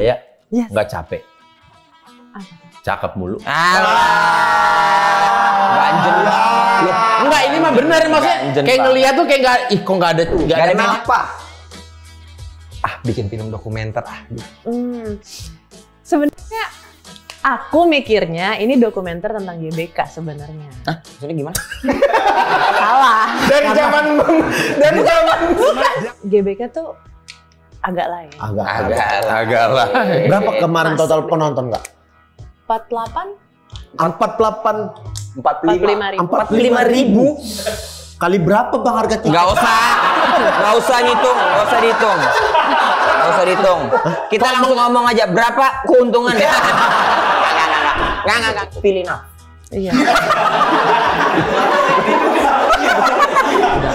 ya? Yes. Nggak capek? Cakep mulu. Ganjen lah. Enggak, ini mah bener maksudnya. Kayak ngeliat tuh kayak nggak, kok nggak ada kenapa? Bikin film dokumenter Sebenarnya aku mikirnya ini dokumenter tentang GBK sebenarnya. Maksudnya gimana? Salah. Dari zaman GBK tuh agak lain. agak lah. Berapa kemarin total penonton nggak? 48 45 ribu. Kali berapa bang harga tiket? Nggak usah ngitung, nggak usah dihitung. Kita langsung ngomong aja berapa keuntungan ya. Nggak. Pilih nah. Iya.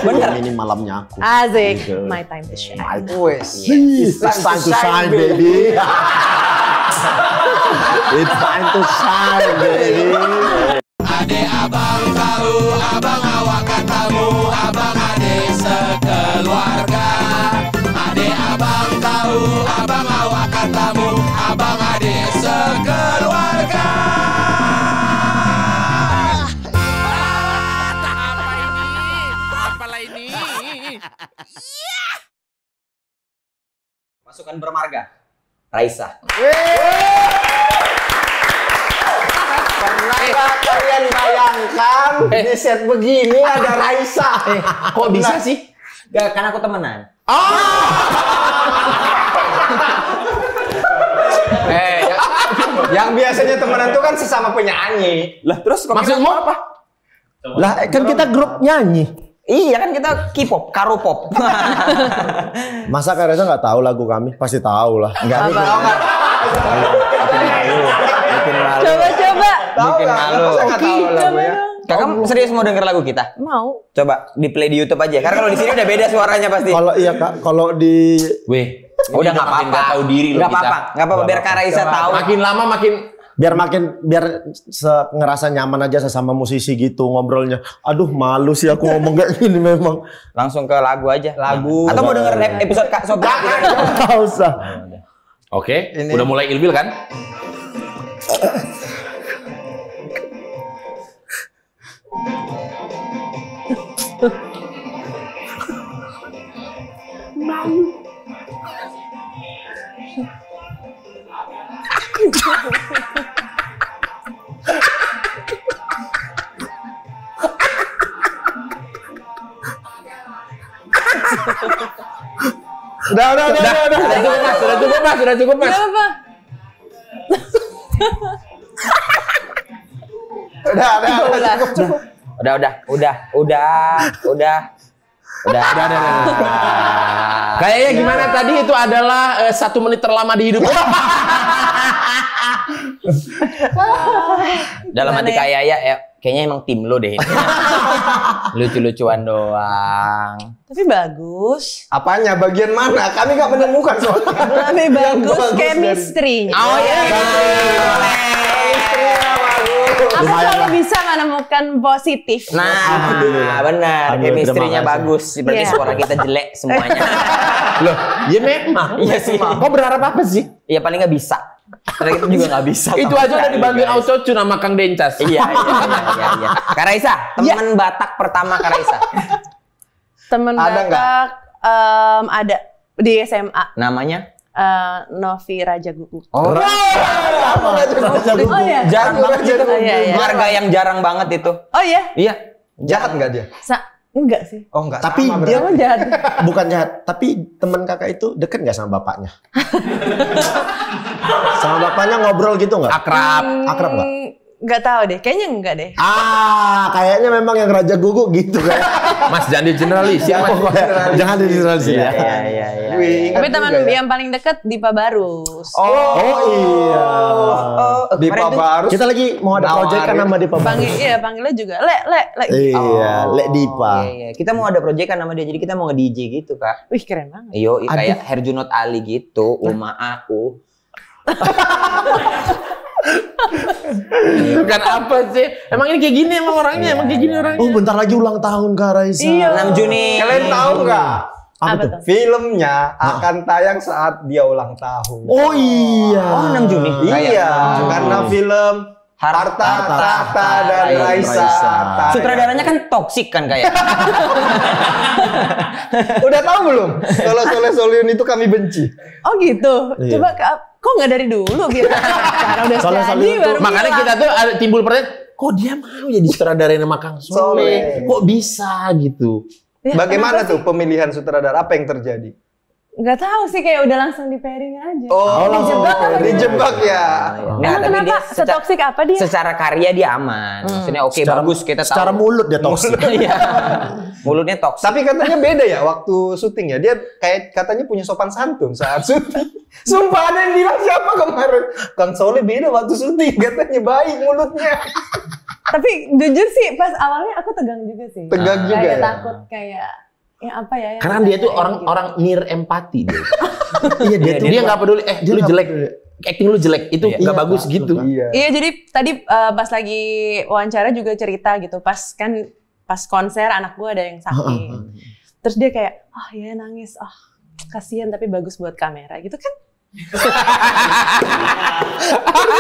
Bener. Ini malamnya aku. Asik. My time to shine. It's time to shine, baby. It's time to shine, baby. Ade abang tahu, abang awak katamu, abang ade sekeluarga. Ade abang tahu, abang awak katamu, abang ade sekeluarga. Apalah ini? Pasukan bermarga. Raisa. Pernahkah kalian bayangkan di set begini ada Raisa? Kok bisa sih? Gak, karena aku temenan. Yang biasanya temenan tuh kan sesama penyanyi. Lah terus Maksudmu apa? Lah kan kita grup nyanyi. Iya kan kita K-pop, K-pop. Masa Kak Reza nggak tahu lagu kami? Pasti tahu lah. Enggak. Coba. Bikin malu. Coba. Kakak serius mau denger lagu kita? Mau. Coba di play di YouTube aja. Karena kalau di sini udah beda suaranya pasti. Kalau iya Kak, kalau di Udah nggak apa-apa. Nggak tahu diri loh Nggak apa-apa. Nggak apa-apa. Biar Kak Raisa tahu. Makin lama makin biar ngerasa nyaman aja sesama musisi gitu ngobrolnya. Aduh malu sih aku ngomong kayak gini memang. Langsung ke lagu aja. Lagu. Atau mau denger episode Kak Sobat? Nggak usah. Oke, udah mulai ilbil kan? Sudah cukup mas. Kenapa? Udah. Kayaknya gimana tadi itu adalah 1 menit terlama di hidup. Dalam hati kayak ya, kayaknya emang tim lo deh ini. Lucu-lucuan doang. Tapi bagus. Apanya? Bagian mana? Kami nggak menemukan soalnya. Lebih bagus chemistry-nya. Oh iya. Aku selalu bisa menemukan positif. Nah, benar. Chemistry-nya bagus. Berarti suara kita jelek semuanya. Loh, ya memang. Iya sih. Kok berharap apa sih? Iya paling nggak bisa. Karena kita juga nggak bisa. Itu aja udah dibantuin autotune sama Kang Dencas. Iya. Kak Raisa, teman Batak pertama Kak Raisa. Temen Batak ada di SMA. Namanya? Novi Raja Gugu. Oh iya. Jarang banget itu. Iya. Marga yang jarang banget itu. Oh iya. Iya. Jahat nggak dia? Enggak sih. Oh enggak. Tapi sama dia Emang jahat. bukan jahat, tapi teman kakak itu deket nggak sama bapaknya? Sama bapaknya ngobrol gitu nggak? Akrab. Akrab nggak? Nggak tahu deh. Kayaknya enggak deh. Kayaknya memang yang Raja Gugu gitu kan. Mas jangan digeneralisir. Jangan digeneralisir ya. Iya. Tapi teman yang paling dekat Dipa Barus. Oh iya. Dipa Barus. Kita lagi mau ada proyek kan sama Dipa Barus. Panggilnya juga Le. Iya, Le Dipa. Iya. Kita mau ada proyek kan sama dia, jadi kita mau nge-DJ gitu, Kak. Wih, keren banget. Iyo, kayak Herjunot Ali gitu, Uma aku. Itu kan apa sih? Emang ini kayak gini emang orangnya, emang kayak gini orangnya. Oh, bentar lagi ulang tahun Kak Raisa. Iya. 6 Juni. Kalian tahu nggak? Apa tuh? Filmnya akan tayang saat dia ulang tahun. Oh iya. Oh, 6 Juni. Iya, karena film Harta, Tahta, dan Raisa. Sutradaranya kan toksik kan kayak. Udah tahu belum? Kalau Soleh Solihun itu kami benci. Oh gitu. Iya. Coba kok nggak dari dulu gitu. Sekarang udah Soleh jadi Solihun baru tuh- Makanya bilang. kita tuh ada timbul pertanyaan, kok dia mau jadi sutradara sama Kang Soleh? Soleh. Kok bisa gitu? Ya, Bagaimana kenapa tuh pemilihan sutradara? Apa yang terjadi? Nggak tahu sih, kayak udah langsung di pairing aja. Oh, dijebak apa dijebak ya. Nggak, Emang kenapa? Setoksik apa dia? Secara karya dia aman. Maksudnya oke, bagus kita tahu. Secara mulut dia toksik. Iya. Mulutnya toksik. Tapi katanya beda ya waktu syuting ya. Dia kayak katanya punya sopan santun saat syuting. Sumpah ada yang bilang siapa kemarin? Kang Soleh beda waktu syuting. Katanya baik mulutnya. Tapi jujur sih pas awalnya aku tegang juga sih. Tegang juga Kayak ya? takut kayak ya apa ya? yang Karena kita dia tuh kayak gitu. orang near empati dia. Iya dia tuh. Dia nggak peduli, Dia lu nggak jelek, peduli. acting lu jelek, itu nggak Iya, bagus Kak, gitu. betul, Kak. Iya. Iya, jadi tadi pas lagi wawancara juga cerita gitu. Pas konser anak gue ada yang sakit. Terus dia kayak, ya nangis. Kasihan tapi bagus buat kamera gitu kan.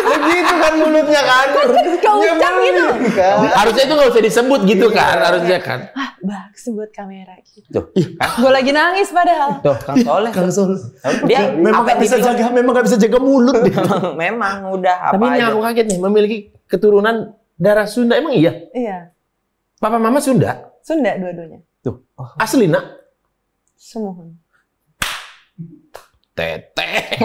Begitu kan mulutnya kan. Keucap gitu. Kan? Harusnya itu nggak usah disebut gitu kan, harusnya kan. Bagus buat kamera gitu. Tuh. Gue lagi nangis padahal. Tuh, Kang Soleh. Kang Soleh. Dia Memang apa nggak bisa yang jaga, memang nggak bisa jaga mulut dia. memang udah apa Tapi ini aja. aku kaget nih, memiliki keturunan darah Sunda, emang iya? Iya. Papa mama Sunda? Sunda dua-duanya. Tuh. Asli nak? Semuanya. Teteh.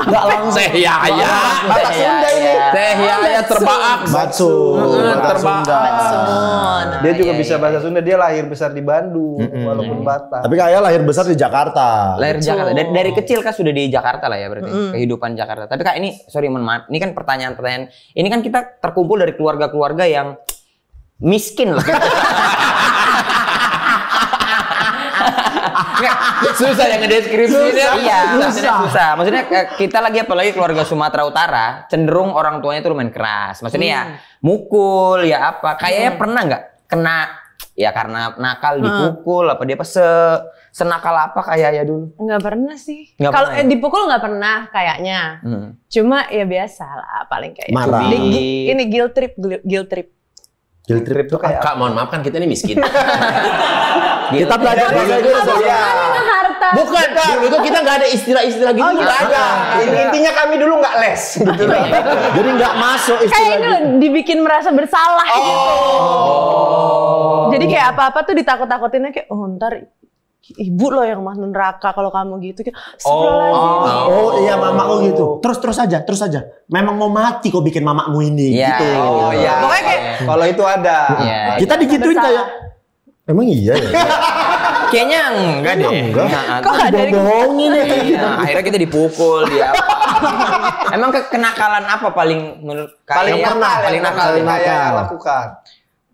Nggak langsung. Teh Yaya. Bahasa Sunda ini. Teh Yaya terbaak. Batsu. Terbaak. Batsun. Dia juga Iya, bisa iya. bahasa Sunda. Dia lahir besar di Bandung, walaupun Batak. Tapi kayak lahir besar di Jakarta. Lahir Jakarta. Dari kecil kan sudah di Jakarta lah ya berarti. Kehidupan Jakarta. Tapi Kak ini, sorry mohon maaf. Ini kan pertanyaan-pertanyaan. Ini kan kita terkumpul dari keluarga-keluarga yang miskin lah. Susah yang ngedeskripsinya. Iya, maksudnya susah. Maksudnya kita lagi apalagi keluarga Sumatera Utara, cenderung orang tuanya tuh lumayan keras. Maksudnya ya mukul ya apa. Kayaknya pernah nggak kena ya karena nakal dipukul apa dia apa senakal apa kayak ya dulu. Nggak pernah sih. Nggak Kalau pernah ya? dipukul nggak pernah kayaknya. Cuma ya biasa lah paling kayak. Marah. Ini guilt trip. Guilt trip tuh kayak Kak, mohon maaf kan kita ini miskin. kita belajar bahasa Indonesia. Harta. Bukan, dulu tuh kita nggak ada istilah-istilah gitu. Nggak ada. Intinya kami dulu nggak les. Gitu. Jadi nggak masuk Kayak istilah itu gitu. dibikin merasa bersalah gitu. Jadi kayak apa-apa tuh ditakut-takutinnya kayak ntar ibu loh yang masuk neraka kalau kamu gitu. Astagfirullahaladzim. Oh iya mamaku gitu. Terus aja. Memang mau mati kok bikin mamamu ini Iya. gitu. Oh iya. Pokoknya kayak Kalau itu ada. Iya. Kita digituin Bersalah. kayak emang iya ya. Kayaknya enggak deh. Enggak. Nah, Kok ada yang Bohongin ya kayak gitu. nah, akhirnya kita dipukul dia. Emang kenakalan apa paling menurut Paling kalian? nakal, paling nakal. yang nakal. saya lakukan.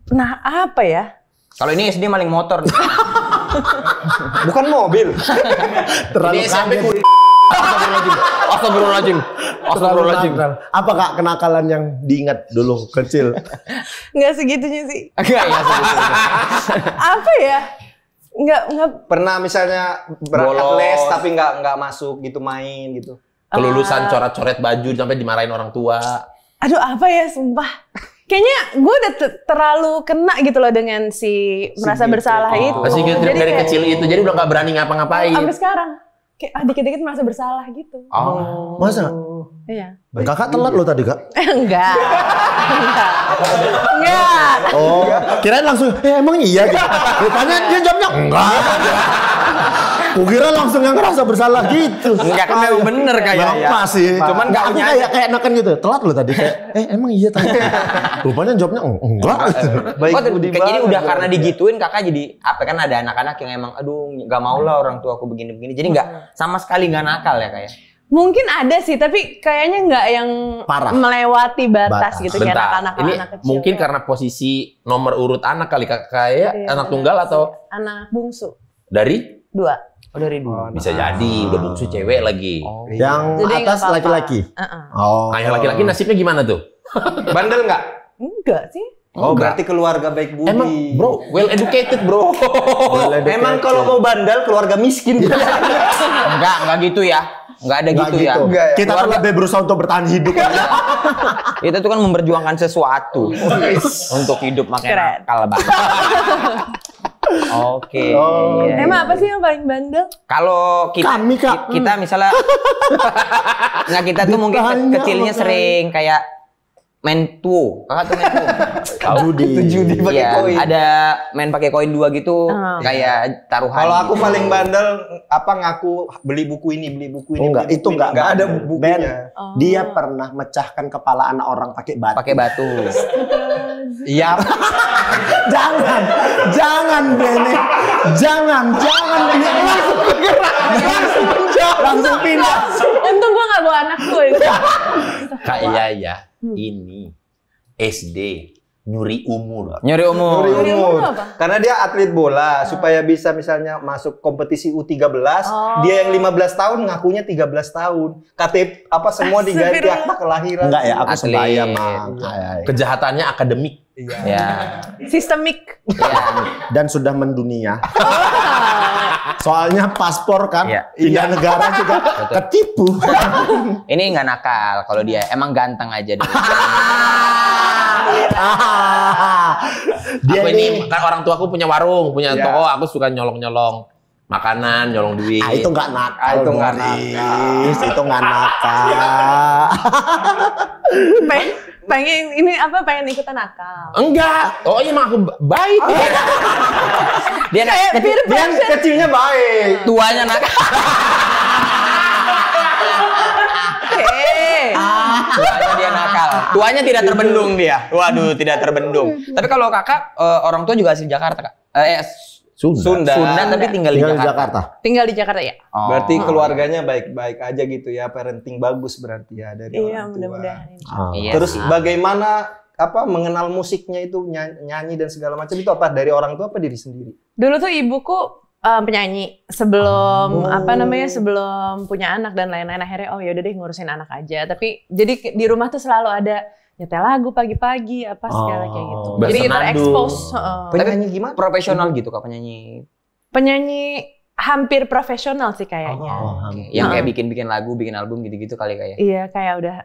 nah apa ya? Kalau ini SD maling motor. Bukan mobil. Terlalu Ini SMP kaget. Astagfirullahaladzim. Astagfirullahaladzim. Nakal. Apa Kak kenakalan yang diingat dulu kecil? Nggak segitunya sih. Enggak ya. Apa ya? Nggak. Pernah misalnya berangkat Bolos. les tapi nggak masuk gitu main gitu. Kelulusan coret-coret baju sampai dimarahin orang tua. Aduh apa ya sumpah. Kayaknya gue udah terlalu kena gitu loh dengan si merasa bersalah itu. Masih guilt trip Jadi dari kayak- kecil itu, jadi udah nggak berani ngapa-ngapain. Sampai sekarang. Kayak dikit-dikit merasa bersalah gitu. Oh. Masa? Iya. Kakak telat loh tadi Kak. Enggak. Enggak. Oh, kirain langsung, emang iya gitu. Rupanya dia jawabnya enggak. Kukira langsung yang ngerasa bersalah gitu. Enggak kan memang bener kayak Memang ya. pas sih. Cuman nggak aku nyadar. kayak neken gitu. Telat loh tadi kayak, emang iya tadi. Rupanya jawabnya enggak. Baik Oh, budi jadi banget, udah Bu. karena digituin kakak jadi apa kan ada anak-anak yang emang aduh nggak mau lah orang tua aku begini-begini. Jadi nggak sama sekali nggak nakal ya kayak. Mungkin ada sih, tapi kayaknya nggak yang Parah. melewati batas Batas. gitu kayak Bentar, anak-anak ini kecil. mungkin kayak karena posisi nomor urut anak kali Kak. Kayak Iya, anak benar tunggal sih. atau anak bungsu dari? 2. Oh dari dulu. Bisa jadi, udah bungsu cewek lagi. Yang Jadi nggak atas apa-apa. laki-laki. Oh. Nah, yang laki-laki nasibnya gimana tuh? Bandel nggak? Enggak sih. Oh, berarti keluarga baik budi. Emang bro, well educated bro. Emang kalau mau bandal keluarga miskin. Enggak gitu ya. Enggak ada Nggak gitu ya. Enggak ya. Kita tuh lebih berusaha untuk bertahan hidup. Kita tuh kan memperjuangkan sesuatu untuk hidup makanya Keren. nakal banget. Oke. Iya, Emang iya. apa sih yang paling bandel? Kalau kita Kami, Kak. kita misalnya nggak kita tuh mungkin Ditanya, kecilnya makanya. sering kayak main tuo. Kakak tuh main tuo. Judi pakai Iya, koin. ada main pakai koin 2 gitu kayak taruhan. Kalau aku gitu. paling bandel ngaku beli buku ini, beli buku ini. Enggak, beli itu buku ini. enggak Enggak ada bandel. bukunya. Oh. Dia pernah mecahkan kepala anak orang pakai batu. pakai batu. Iya. Jangan Bene. Jangan langsung pindah. Untung gua gak bawa anak gue. Kak ya, ini SD nyuri umur. Nyuri umur. Nyuri umur umur. apa? Karena dia atlet bola, supaya bisa misalnya masuk kompetisi U13, Oh. dia yang 15 tahun ngakunya 13 tahun. KTP apa semua diganti Astagfirullah. akta kelahiran. Enggak ya, aku Atlet. sebaya mah. Kejahatannya akademik. Iya. Ya. Sistemik. Ya. Dan sudah mendunia. Soalnya paspor kan, Iya. pindah negara juga ketipu. Ini nggak nakal kalau dia emang ganteng aja deh. Dia Aku ini, ini kan orang tua aku punya warung, punya Iya. toko, aku suka nyolong-nyolong makanan, nyolong duit. itu nggak nakal. Itu nggak Boris. Itu nggak nakal. Pengen ikutan nakal. Enggak. Oh iya, emang aku baik. Dia Dia kecilnya baik. tuanya nakal. Tuanya dia nakal. Tuanya tidak terbendung dia. Waduh, tidak terbendung. Tapi kalau kakak orang tua juga asli Jakarta, Kak. Sunda. Sunda tapi tinggal di Tinggal di Jakarta. Jakarta. Tinggal di Jakarta ya? Oh. Berarti keluarganya baik-baik aja gitu ya, parenting bagus berarti ya dari Iya, orang tua. mudah-mudahan. Iya Terus sih. bagaimana mengenal musiknya itu nyanyi dan segala macam itu apa dari orang tua apa diri sendiri? Dulu tuh ibuku penyanyi sebelum sebelum punya anak dan lain-lain, akhirnya oh yaudah deh ngurusin anak aja. Tapi jadi di rumah tuh selalu ada nyetel lagu pagi-pagi apa segala kayak gitu. Jadi Bersenandung. terekspos. Penyanyi gimana? Profesional gitu Kak penyanyi. Penyanyi hampir profesional sih kayaknya. Oke. Yang kayak bikin album, bikin album gitu-gitu kali kayak. Iya, kayak udah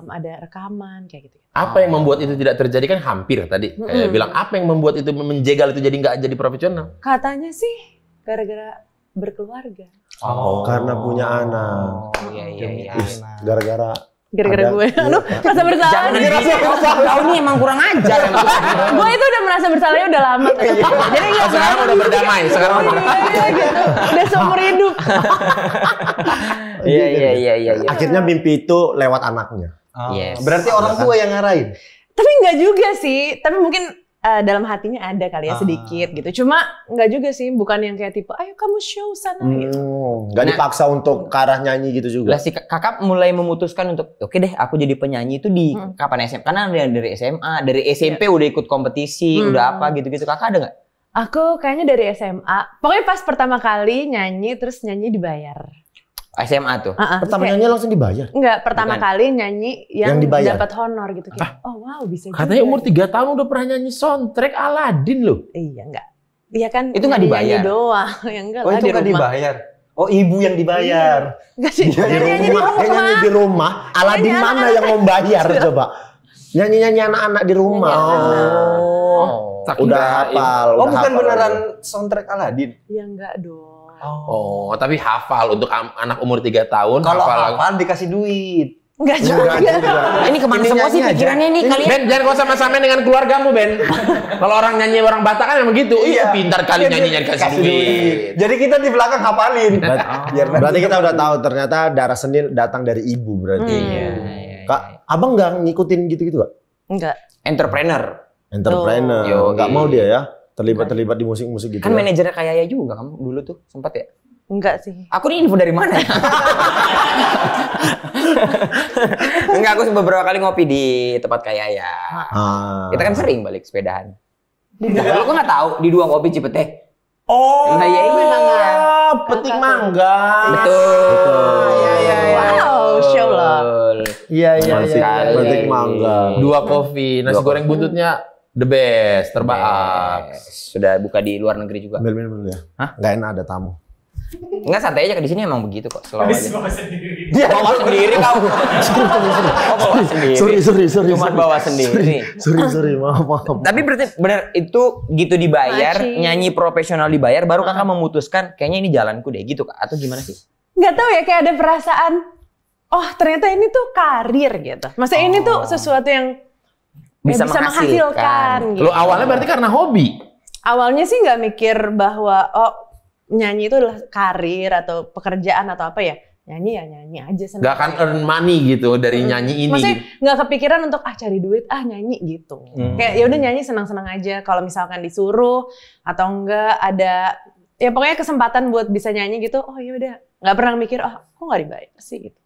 ada rekaman kayak gitu. Apa yang membuat itu tidak terjadi kan hampir tadi. Bilang apa yang membuat itu menjegal itu jadi nggak jadi profesional? Katanya sih gara-gara berkeluarga. Karena punya anak. Oh, iya. Gara-gara Gara-gara ada- gue. Aduh, merasa bersalah. Jangan nih. kau ini emang kurang ajar. Gue itu udah merasa bersalahnya udah lama. Jadi nggak Sekarang udah berdamai. Sekarang udah iya, gitu. Udah seumur hidup. Iya. Akhirnya mimpi itu lewat anaknya. Yes. Berarti orang tua yang ngarahin. Tapi nggak juga sih. Tapi mungkin dalam hatinya ada kali ya sedikit gitu. Cuma nggak juga sih. Bukan yang kayak tipe, ayo kamu show sana gitu. Nggak dipaksa untuk ke arah nyanyi gitu juga. Lah si kakak mulai memutuskan untuk oke deh aku jadi penyanyi itu di kapan SMA? Karena dari SMA, dari SMP udah ikut kompetisi, udah apa gitu-gitu. Kakak ada nggak? Aku kayaknya dari SMA. Pokoknya pas pertama kali nyanyi, terus nyanyi dibayar. SMA tuh. Pertama Kayak- nyanyi langsung dibayar. Enggak, pertama Bukan. kali nyanyi yang dibayar. dapat honor gitu. Kayak, oh wow bisa Katanya juga. umur 3 tahun udah pernah nyanyi soundtrack Aladin loh. Iya enggak. Iya kan Itu nggak nyanyi dibayar? doang. Ya enggak Oh lah itu di nggak rumah. dibayar. Oh ibu yang dibayar. Enggak sih. Di Nyanyi rumah, dia nyanyi di rumah. Aladin Nyanyi mana yang membayar coba? Nyanyi-nyanyi anak-anak di rumah. Nyanyi Oh, Tak udah kirain. hafal. Oh udah bukan hafal. beneran soundtrack Aladin. Ya enggak dong. Oh, tapi hafal untuk anak umur 3 tahun. Kalau hafal. hafal dikasih duit. Enggak juga. Ini kemana Ini semua sih nyanyi aja. pikirannya nih kalian? Ben, jangan kau sama-sama dengan keluargamu, Ben. Kalau orang nyanyi orang Batak kan memang gitu. Iya, pintar kali nyanyi kasih duit. Jadi kita di belakang hafalin. Berarti kita udah tahu ternyata darah seni datang dari ibu berarti. Iya. Kak, abang nggak ngikutin gitu-gitu gak? Enggak. Entrepreneur. Entrepreneur. Yo, Nggak mau dia ya terlibat di musik-musik gitu. Kan ya? manajernya kayak ya juga kamu dulu tuh sempat ya? Enggak sih. Aku ini info dari mana ya? Enggak, aku beberapa kali ngopi di tempat kayak ya. Ah. Kita kan sering balik sepedahan. Dulu aku nggak tahu di dua kopi Cipete. Oh, Nah, ya iya. petik mangga. Betul. Wow, show lah. Betul. Iya, Betul sekali. petik mangga. 2 kopi, nasi Dua goreng buntutnya The best, terbaik. Sudah buka di luar negeri juga. Ambil minum dulu ya. Hah? Gak enak ada tamu. Enggak, santai aja, di sini emang begitu kok. Slow aja. Dia Bawa sendiri kau. Oh, bawa sendiri. Sorry. Cuman bawa sendiri. Sorry, maaf. Tapi berarti benar itu gitu dibayar, Masih. nyanyi profesional dibayar, baru kakak memutuskan kayaknya ini jalanku deh gitu kak, atau gimana sih? Nggak tahu ya, kayak ada perasaan, oh ternyata ini tuh karir gitu. Maksudnya ini tuh sesuatu yang Bisa menghasilkan. Gitu. Lo awalnya berarti karena hobi. Awalnya sih nggak mikir bahwa nyanyi itu adalah karir atau pekerjaan atau apa ya. Nyanyi ya nyanyi aja senang. Gak akan earn money gitu dari nyanyi ini. Maksudnya Gitu. nggak kepikiran untuk cari duit, nyanyi gitu. Kayak ya udah nyanyi senang-senang aja. Kalau misalkan disuruh atau enggak ada ya pokoknya kesempatan buat bisa nyanyi gitu. Oh ya udah, nggak pernah mikir kok nggak dibayar sih gitu.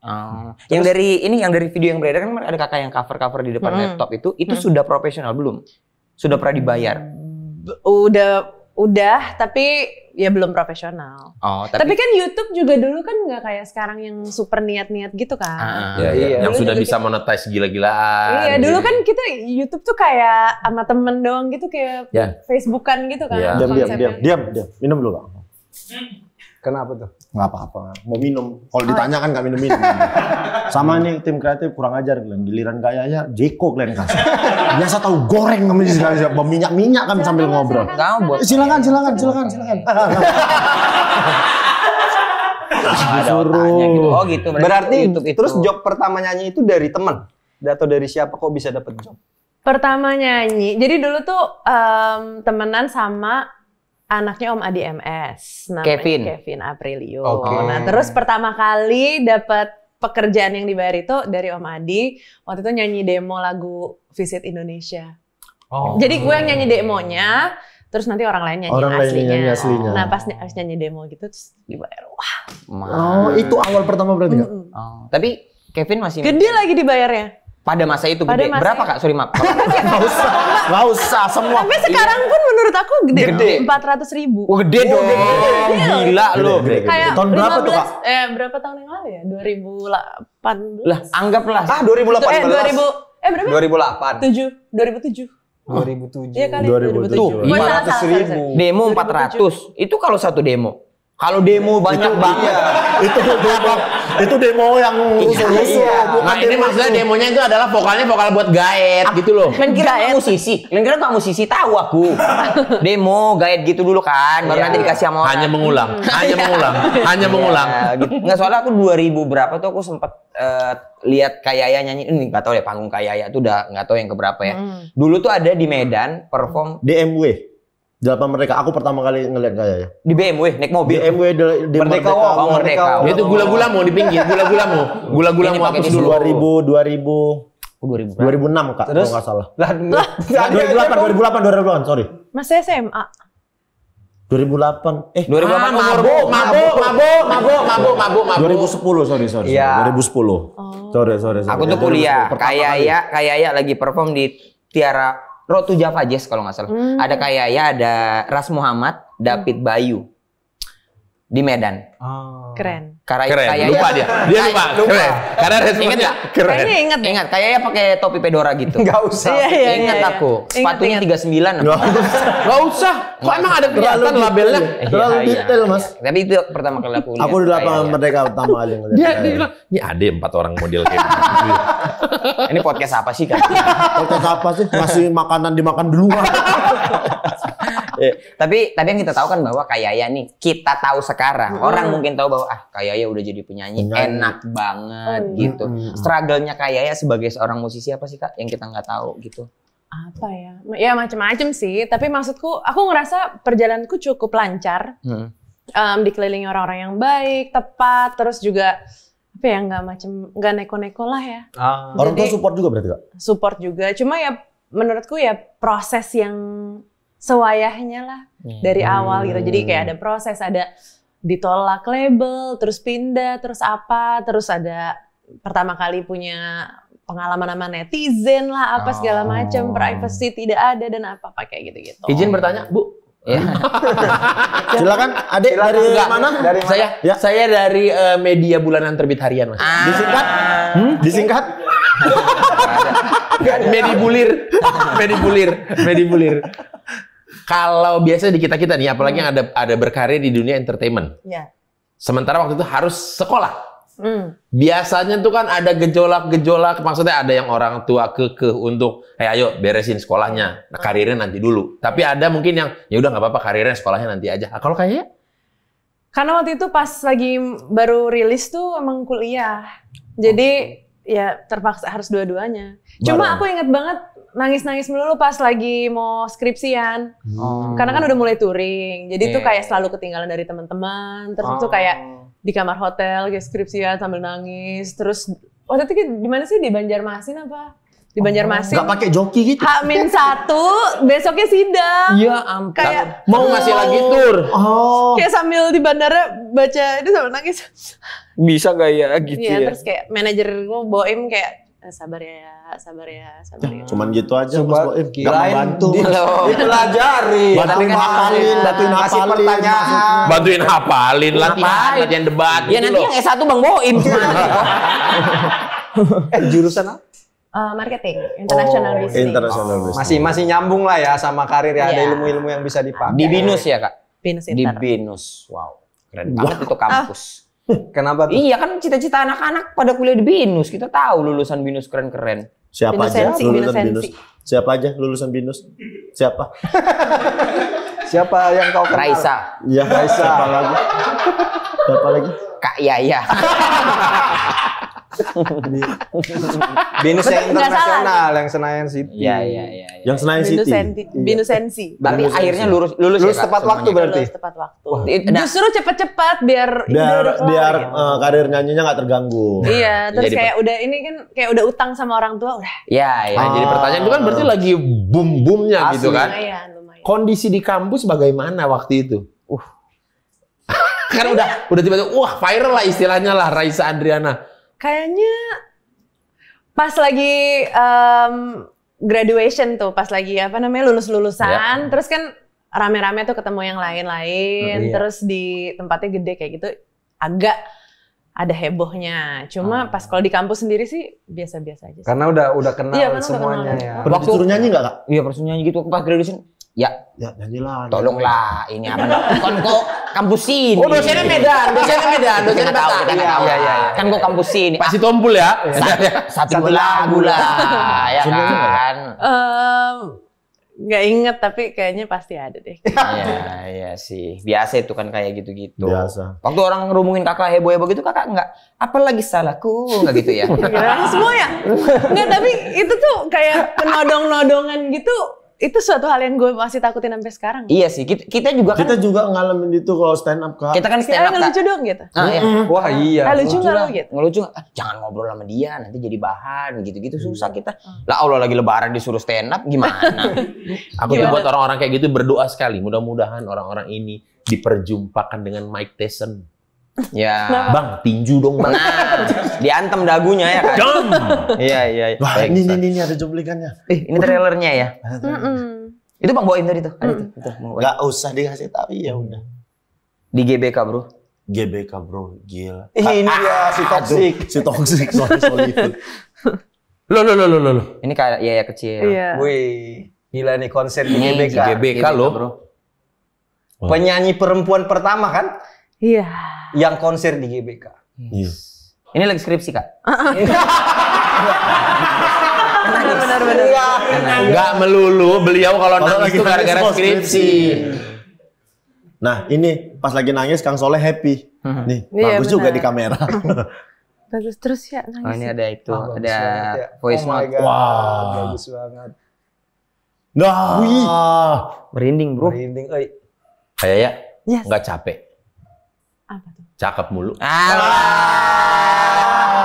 Yang dari video yang beredar kan ada kakak yang cover di depan laptop itu sudah profesional belum? Sudah pernah dibayar? Udah, tapi ya belum profesional. Oh, Tapi kan YouTube juga dulu kan nggak kayak sekarang yang super niat-niat gitu kan. Iya. Yang Dulu sudah juga bisa monetize gila-gilaan. Iya, dulu kan kita YouTube tuh kayak sama temen doang gitu, kayak Ya. Facebookan gitu kan. Iya. konsepnya. Diam. Minum dulu, Kak. Kenapa tuh? Nggak apa-apa. Mau minum. Kalau ditanya kan nggak minum-minum. Sama nih tim kreatif kurang ajar kalian. Giliran kayaknya Jeko kalian kasih. Biasa tahu goreng kami sekali. Berminyak-minyak kami sambil ngobrol. Kamu buat Silakan. ada otaknya gitu. Oh gitu. Berarti YouTube itu. terus job pertama nyanyi itu dari teman? Atau dari siapa kok bisa dapat job? Pertama nyanyi, jadi dulu tuh temenan sama anaknya Om Adi MS, namanya Kevin Aprilio. Oke. Nah terus pertama kali dapat pekerjaan yang dibayar itu dari Om Adi, waktu itu nyanyi demo lagu Visit Indonesia. Jadi gue yang nyanyi demonya, terus nanti orang lain nyanyi aslinya. Nah pas nyanyi demo gitu terus dibayar. Wah. Oh, itu awal pertama berarti Kak? Tapi Kevin masih Gede lagi dibayarnya. pada masa itu Pada gede. masa Berapa itu. kak? Sorry maaf. Nggak usah semua. Tapi sekarang pun menurut aku gede. 400.000. Wah gede dong. Gila lo. Kayak Tahun berapa tuh, Kak? Berapa tahun yang lalu ya? 2018. Lah anggaplah. 2018. Berapa? 2008. 2007. 2007. Iya kali. 2007. 2007. Tuh, Gua salah, 500.000. Demo 400. Itu kalau satu demo. Kalau demo banyak banget. Itu demo yang rusuh-rusuh. Bukan Nah ini demo maksudnya itu. demonya itu adalah vokal buat gaet gitu loh. Kalian kira kamu musisi? Kalian kira kamu musisi? Tahu aku. Demo, gaet gitu dulu kan. Baru nanti dikasih sama orang. Hanya mengulang. Ya, gitu. Nggak, soalnya aku 2000 berapa tuh aku sempet lihat Kayaya nyanyi. Ini nggak tahu deh panggung Kayaya tuh udah nggak tahu yang keberapa ya. Dulu tuh ada di Medan perform DMW. Jalan Merdeka. Aku pertama kali ngeliat kayak ya. di BMW naik mobil. DMW di Merdeka. Oh, Merdeka. Itu gula-gula mau di pinggir, gula-gula Ini mau pakai hapus di dulu. 2000 2006 Kak, Terus? kalau nggak salah. Lah, 2008, sorry. Masih SMA. 2008, 2008 Mabuk. 2010, sorry. Iya. 2010. Sorry. Aku tuh kuliah, Kayaya lagi perform di Tiara Road to Java Jazz kalau nggak salah. Ada Kayaya, ada Ras Muhammad, David Bayu di Medan. Keren. Keren. Lupa dia lupa. Keren. Karena responnya keren. Kayaknya inget deh. Ingat, Kayaya pakai topi fedora gitu. Enggak usah. Iya. Ingat aku, sepatunya 39. Gak usah. Kok emang ada kelihatan labelnya? Terlalu detail, Mas. Tapi itu pertama kali aku lihat. Aku di lapangan Kayaya. Merdeka pertama kali ngeliat. Dia Kayaya. bilang, ini ada 4 orang model kayak gitu. Ini podcast apa sih kan? Podcast apa sih? Masih makanan dimakan duluan. Tapi yang kita tahu kan bahwa Kayaya nih, kita tahu sekarang. Orang mungkin tahu bahwa Kayaya udah jadi penyanyi. Enak banget gitu. Struggle-nya Kayaya sebagai seorang musisi apa sih Kak yang kita nggak tahu gitu? Apa ya? Ya macam-macam sih. Tapi maksudku, aku ngerasa perjalananku cukup lancar. Dikelilingi orang-orang yang baik, tepat, terus juga apa ya, nggak neko-neko lah ya. Orang tua Jadi- support juga berarti Kak? Support juga. Cuma ya menurutku ya proses yang sewayahnya lah dari awal gitu. Jadi kayak ada proses, ada ditolak label, terus pindah, terus apa, terus ada pertama kali punya pengalaman sama netizen lah, apa segala macam, privacy tidak ada dan apa kayak gitu-gitu. Izin bertanya, Bu. Ya. Silakan, Adik dari Enggak. mana? Dari mana? Saya dari media bulanan terbit harian, Mas. Disingkat? Disingkat? Medibulir. Kalau biasa di kita nih, apalagi yang ada berkarir di dunia entertainment. Ya. Sementara waktu itu harus sekolah. Biasanya tuh kan ada gejolak, maksudnya ada yang orang tua kekeh untuk, ayo beresin sekolahnya, nah, karirnya nanti dulu. Tapi ada mungkin yang, ya udah nggak apa-apa karirnya, sekolahnya nanti aja. Nah, kalau kayaknya? Karena waktu itu pas lagi baru rilis tuh emang kuliah, jadi ya terpaksa harus dua-duanya. Cuma aku inget banget nangis-nangis melulu pas lagi mau skripsian, karena kan udah mulai touring, jadi tuh kayak selalu ketinggalan dari teman-teman, terus tuh kayak di kamar hotel kayak skripsian sambil nangis. Terus waktu itu di mana sih, di Banjarmasin apa? Di Banjarmasin. Nggak pakai joki gitu. H-1 besoknya sidang. Iya ampun. Kayak mau ngasih lagi tur. Kayak sambil di bandara baca itu sambil nangis. Bisa gak ya gitu Iya, ya? terus kayak manajer gue Boim kayak sabar ya. Cuman gitu aja Mas Boim. Nggak Kirain membantu. dipelajari. Bantuin hafalin, Kasih pertanyaan. Bantuin hafalin, latihan debat. Ya gitu nanti loh. yang S1 Bang Boim. Jurusan apa? Marketing, international business. International business. Masih nyambung lah ya sama karir ya. Ada Iya. ilmu-ilmu yang bisa dipakai. Di BINUS ya Kak? Binus Di Inter. BINUS. Wow. Keren banget itu kampus. Kenapa tuh? Iya kan cita-cita anak-anak pada kuliah di BINUS. Kita tahu lulusan BINUS keren-keren. Siapa aja Binusensi, lulusan Binusensi. BINUS? Siapa aja lulusan BINUS? Siapa? Siapa yang kau kenal? Raisa. Iya, siapa lagi? Siapa lagi? Kak Yaya. Binus yang Nggak salah. internasional, yang Senayan City. Iya. Yang Senayan City. Binusensi. Tapi Binusensi. akhirnya lulus Lulus ya, Kak, tepat semuanya? waktu berarti. Lulus tepat waktu. Nah, Justru cepet-cepet biar Biar udah kelar gitu. karir nyanyinya nggak terganggu. Iya, terus Jadi kayak udah ini kan kayak udah utang sama orang tua udah. ya. Nah, jadi pertanyaan itu kan berarti lagi boom-boomnya gitu kan. Lumayan. Kondisi di kampus bagaimana waktu itu? Kan udah tiba-tiba wah viral lah istilahnya lah Raisa Andriana. Kayaknya pas lagi graduation tuh, pas lagi apa namanya lulus-lulusan, terus kan rame-rame tuh ketemu yang lain-lain, terus di tempatnya gede kayak gitu, agak ada hebohnya. Cuma pas kalau di kampus sendiri sih biasa-biasa aja. Karena udah kenal Iya, karena udah semuanya kenal. ya. Pernah disuruh nyanyi nggak Kak? Iya persenyanyi gitu pas graduation. Ya, Ya nyanyilah. tolonglah ini apa kan kok kampus ini. Oh dosennya Medan, dosennya Kita tahu, Batak. kita nggak tahu. Iya. Kan kok kampus ini. Pasti tompul ya. Satu lagu lah, ya kan. Nggak inget tapi kayaknya pasti ada deh. Iya sih. Biasa itu kan kayak gitu-gitu. Biasa. Waktu orang ngomongin kakak heboh-heboh gitu, kakak nggak, apalagi salahku, nggak gitu ya. Semua ya? Nggak, tapi itu tuh kayak penodong-nodongan gitu. Itu suatu hal yang gue masih takutin sampai sekarang. Iya sih, kita juga kan, Kita juga ngalamin itu kalau stand up Kak. kita kan stand up. Kak. Lucu dong gitu. Ah, iya. Wah iya. Lucu nggak lo gitu? Ngelucu nggak? Jangan ngobrol sama dia, nanti jadi bahan gitu-gitu susah kita. Lah Allah lagi lebaran disuruh stand up gimana? Aku tuh buat orang-orang kayak gitu berdoa sekali. Mudah-mudahan orang-orang ini diperjumpakan dengan Mike Tyson. Ya. Bang, tinju dong bang. Nah, diantem dagunya ya kan? Jam. Iya. Wah, Baik, ini ada cuplikannya. ini trailernya ya. Itu Bang Boim tadi tuh. Ada tuh. Bang Boim. Nggak usah dikasih tahu ya udah. Di GBK, Bro. GBK bro, gila. Ini dia si toxic. Si toxic, sorry. Loh. Ini kayak Yaya kecil. Iya. Wih, gila nih konser di Ini GBK. GBK loh. Bro. Penyanyi perempuan pertama kan Iya. yang konser di GBK. Iya. Ini lagi skripsi, Kak. Benar. Nggak melulu beliau kalau Kalau nangis lagi itu gara-gara nangis, skripsi. Nah ini pas lagi nangis Kang Soleh happy. Nih Iya, bagus juga benar. di kamera. Bagus terus ya nangis. Oh, ini ada itu, Bagus ada banget ya. voice Oh my note. God, Wah. bagus banget. Nah, Merinding, Bro. Merinding, Kayak ya, Yes. nggak capek. Apa tuh? Cakep mulu.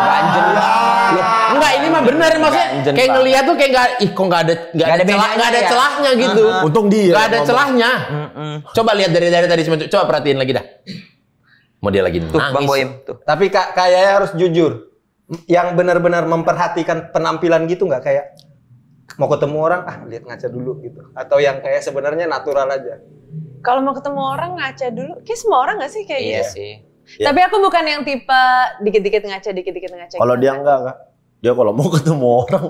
Ganjen Loh, enggak ini mah bener maksudnya Ganjen, kayak Pak. ngeliat tuh kayak kok nggak ada bedanya ya. celahnya gitu. untung dia. Nggak ada ngomong. celahnya. Coba lihat dari tadi semua. Coba perhatiin lagi dah. Mau dia lagi Tuh, Bang nangis. Boim. Tuh. Tapi kayaknya harus jujur. Yang benar-benar memperhatikan penampilan gitu nggak kayak mau ketemu orang lihat ngaca dulu gitu. Atau yang kayak sebenarnya natural aja. Kalau mau ketemu orang ngaca dulu. Kayak semua orang nggak sih kayak Iya gitu? sih. Ya. Tapi aku bukan yang tipe dikit-dikit ngaca, dikit-dikit ngaca. Kalau gitu. dia enggak. Dia kalau mau ketemu orang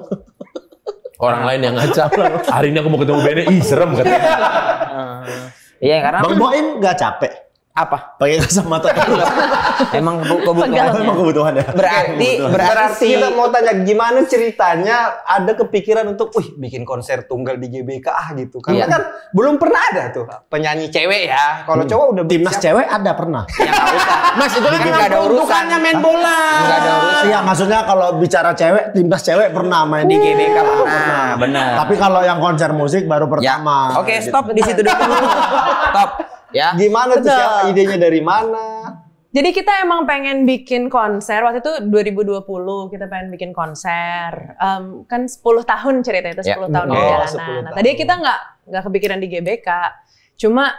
Orang lain yang ngaca. Hari ini aku mau ketemu Bene, ih serem katanya. Iya karena Bang Boim nggak capek apa? pakai kacamata terus. Emang kebutuhan. Emang kebutuhan ya. Berarti kita mau tanya gimana ceritanya ada kepikiran untuk, bikin konser tunggal di GBK gitu. Karena kan belum pernah ada tuh penyanyi cewek ya. Kalau cowok udah Timnas cewek ada pernah. Ya nggak usah. Mas itu kan nggak ada urusan. main bola. Nggak ada urusan. Iya maksudnya kalau bicara cewek, timnas cewek pernah main Di GBK pernah, benar. Tapi kalau yang konser musik baru Ya. pertama. Oke, stop di situ dulu. Stop. Ya. gimana tuh, Betul. siapa idenya dari mana? Jadi kita emang pengen bikin konser, waktu itu 2020 kita pengen bikin konser. Kan 10 tahun ceritanya itu, 10 tahun Oh, perjalanan. 10 Nah, tahun. tadi kita nggak kepikiran di GBK. Cuma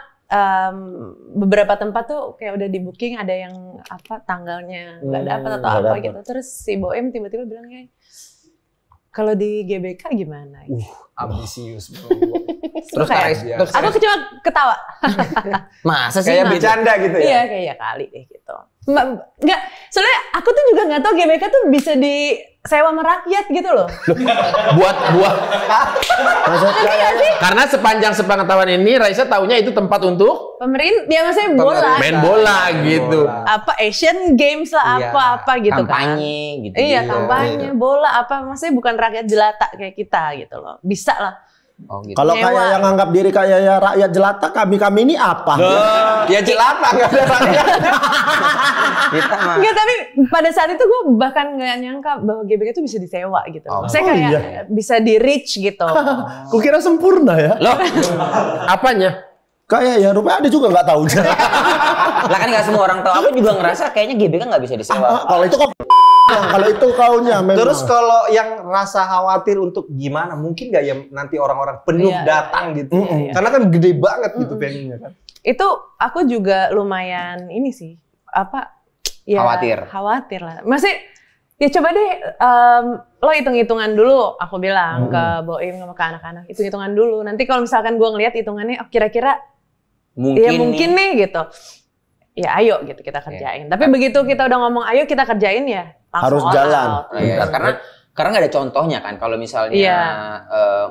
beberapa tempat tuh kayak udah di booking, ada yang tanggalnya nggak dapat atau nggak apa dapet. gitu. Terus si Boim tiba-tiba bilang kayak, kalau di GBK gimana? Ambisius bro. Terus Kayak, terus aku cuma ketawa. masa sih? Kayak bercanda gitu ya? Iya kayak ya kali deh gitu. Nggak, soalnya aku tuh juga nggak tahu GBK tuh bisa disewa sama rakyat gitu loh. buat Ngerti nggak sih? karena sepanjang sepengetahuan ini Raisa taunya itu tempat untuk Pemerintah, ya maksudnya bola. main bola gitu. Apa Asian Games lah, Iya. apa gitu kan. Kampanye gitu. Iya kampanye, bola apa, maksudnya bukan rakyat jelata kayak kita gitu loh. Bisa lah. Oh gitu. Kalau Nyewa. kayak yang anggap diri kayak ya rakyat jelata, kami ini apa? Ya jelata nggak ada rakyat. Kita mah. Enggak, tapi pada saat itu gue bahkan nggak nyangka bahwa GBK itu bisa disewa gitu. Maksudnya kayak bisa di reach gitu. Kukira sempurna ya. Loh, apanya? Kayak ya rupanya ada juga nggak tahu. Lah kan nggak semua orang tahu. Aku juga ngerasa kayaknya GBK nggak bisa disewa. Kalau itu kok kalau itu kaunya memang. Terus kalau yang rasa khawatir untuk gimana, mungkin nggak ya nanti orang-orang penuh Iya, datang gitu. iya. Karena kan gede banget gitu venue-nya kan. Itu aku juga lumayan ini sih, ya, khawatir lah. Masih ya coba deh lo hitung-hitungan dulu, aku bilang ke Boim sama ke anak-anak, hitung-hitungan dulu. Nanti kalau misalkan gue ngelihat hitungannya, kira-kira ya mungkin nih gitu. Ya ayo gitu kita kerjain. Tapi begitu kita udah ngomong ayo kita kerjain ya langsung Harus all jalan. out. Iya, karena nggak ada contohnya kan kalau misalnya Iya.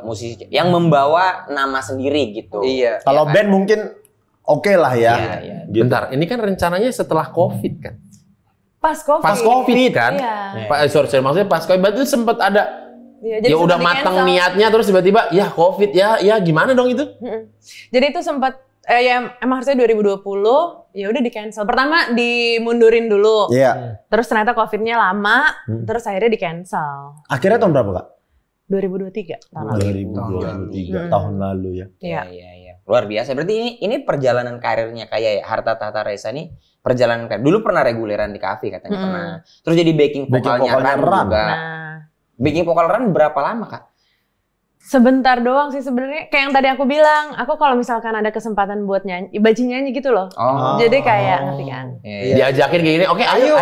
musisi yang membawa nama sendiri gitu. Iya. Kalau Ya kan? band mungkin oke lah ya. Iya, iya. Gitu. Bentar, ini kan rencananya setelah COVID kan? Pas COVID. Pas COVID kan? Iya. Sorry, maksudnya pas COVID berarti sempat ada Iya, jadi ya udah sempat matang di-cancel. niatnya terus tiba-tiba ya COVID ya gimana dong itu? Jadi itu sempat ya emang harusnya 2020 ya udah di cancel. Pertama dimundurin dulu. Iya. Terus ternyata COVID-nya lama, terus akhirnya di cancel. Akhirnya tahun berapa, Kak? 2023 tahun lalu. 2023 tahun lalu ya. Iya. Iya. Luar biasa. Berarti ini perjalanan karirnya kayak ya Harta Tahta Raisa nih perjalanan karir. Dulu pernah reguleran di kafe katanya pernah. Terus jadi backing vokalnya Ran juga. Nah, Backing vokal Ran berapa lama, Kak? sebentar doang sih sebenarnya. Kayak yang tadi aku bilang, aku kalau misalkan ada kesempatan buat nyanyi, bajing nyanyi gitu loh. Oh. Jadi kayak ngerti kan. Iya. Diajakin kayak gini, oke ayo.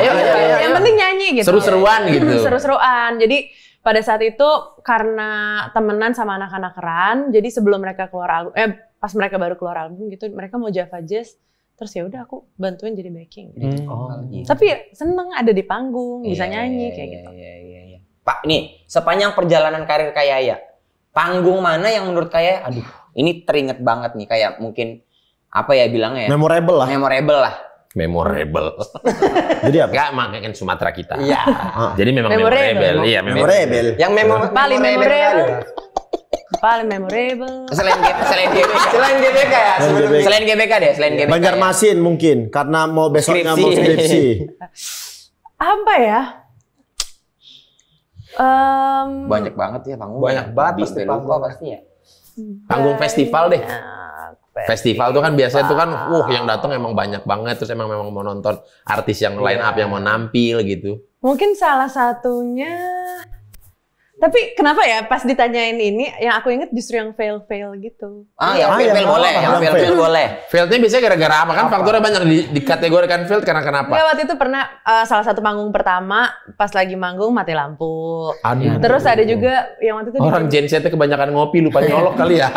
Yang penting nyanyi gitu. Seru-seruan gitu. Seru-seruan. Jadi pada saat itu karena temenan sama anak-anak Ran, jadi sebelum mereka keluar album, pas mereka baru keluar album gitu, mereka mau Java Jazz, terus ya udah aku bantuin jadi backing. Gitu. Oh, gitu. Tapi seneng ada di panggung, bisa Iya, nyanyi iya, kayak iya, gitu. Iya. Pak, nih sepanjang perjalanan karir Kak Yaya, panggung mana yang menurut Kak Yaya, aduh, ini teringet banget nih, kayak mungkin apa ya bilangnya ya? Memorable lah. Memorable lah. Memorable. Jadi apa? Enggak makan Sumatera kita. Iya. Jadi memang Memorable. memorable. Iya, Memorable. Yang Paling memorable. ya? Paling memorable. Selain GBK Selain GBK ya sebenarnya. Selain GBK deh, selain GBK. Banjarmasin mungkin karena mau besoknya mau Skripsi. skripsi. Apa ya? Banyak banget ya panggung. Banyak banget pasti Lupa panggung. pasti ya. Panggung festival deh. Festival tuh kan biasanya tuh kan, yang datang emang banyak banget, terus emang memang mau nonton artis yang line up yang mau nampil gitu. Mungkin salah satunya. Tapi kenapa ya pas ditanyain ini, yang aku inget justru yang fail gitu. Yang fail boleh, yang fail boleh. Failnya biasanya gara-gara apa kan? Faktornya banyak dikategorikan fail karena kenapa? Enggak, waktu itu pernah salah satu panggung pertama pas lagi manggung mati lampu. Aduh. Terus ada juga yang waktu itu Orang Gen Z kebanyakan ngopi lupa nyolok kali ya.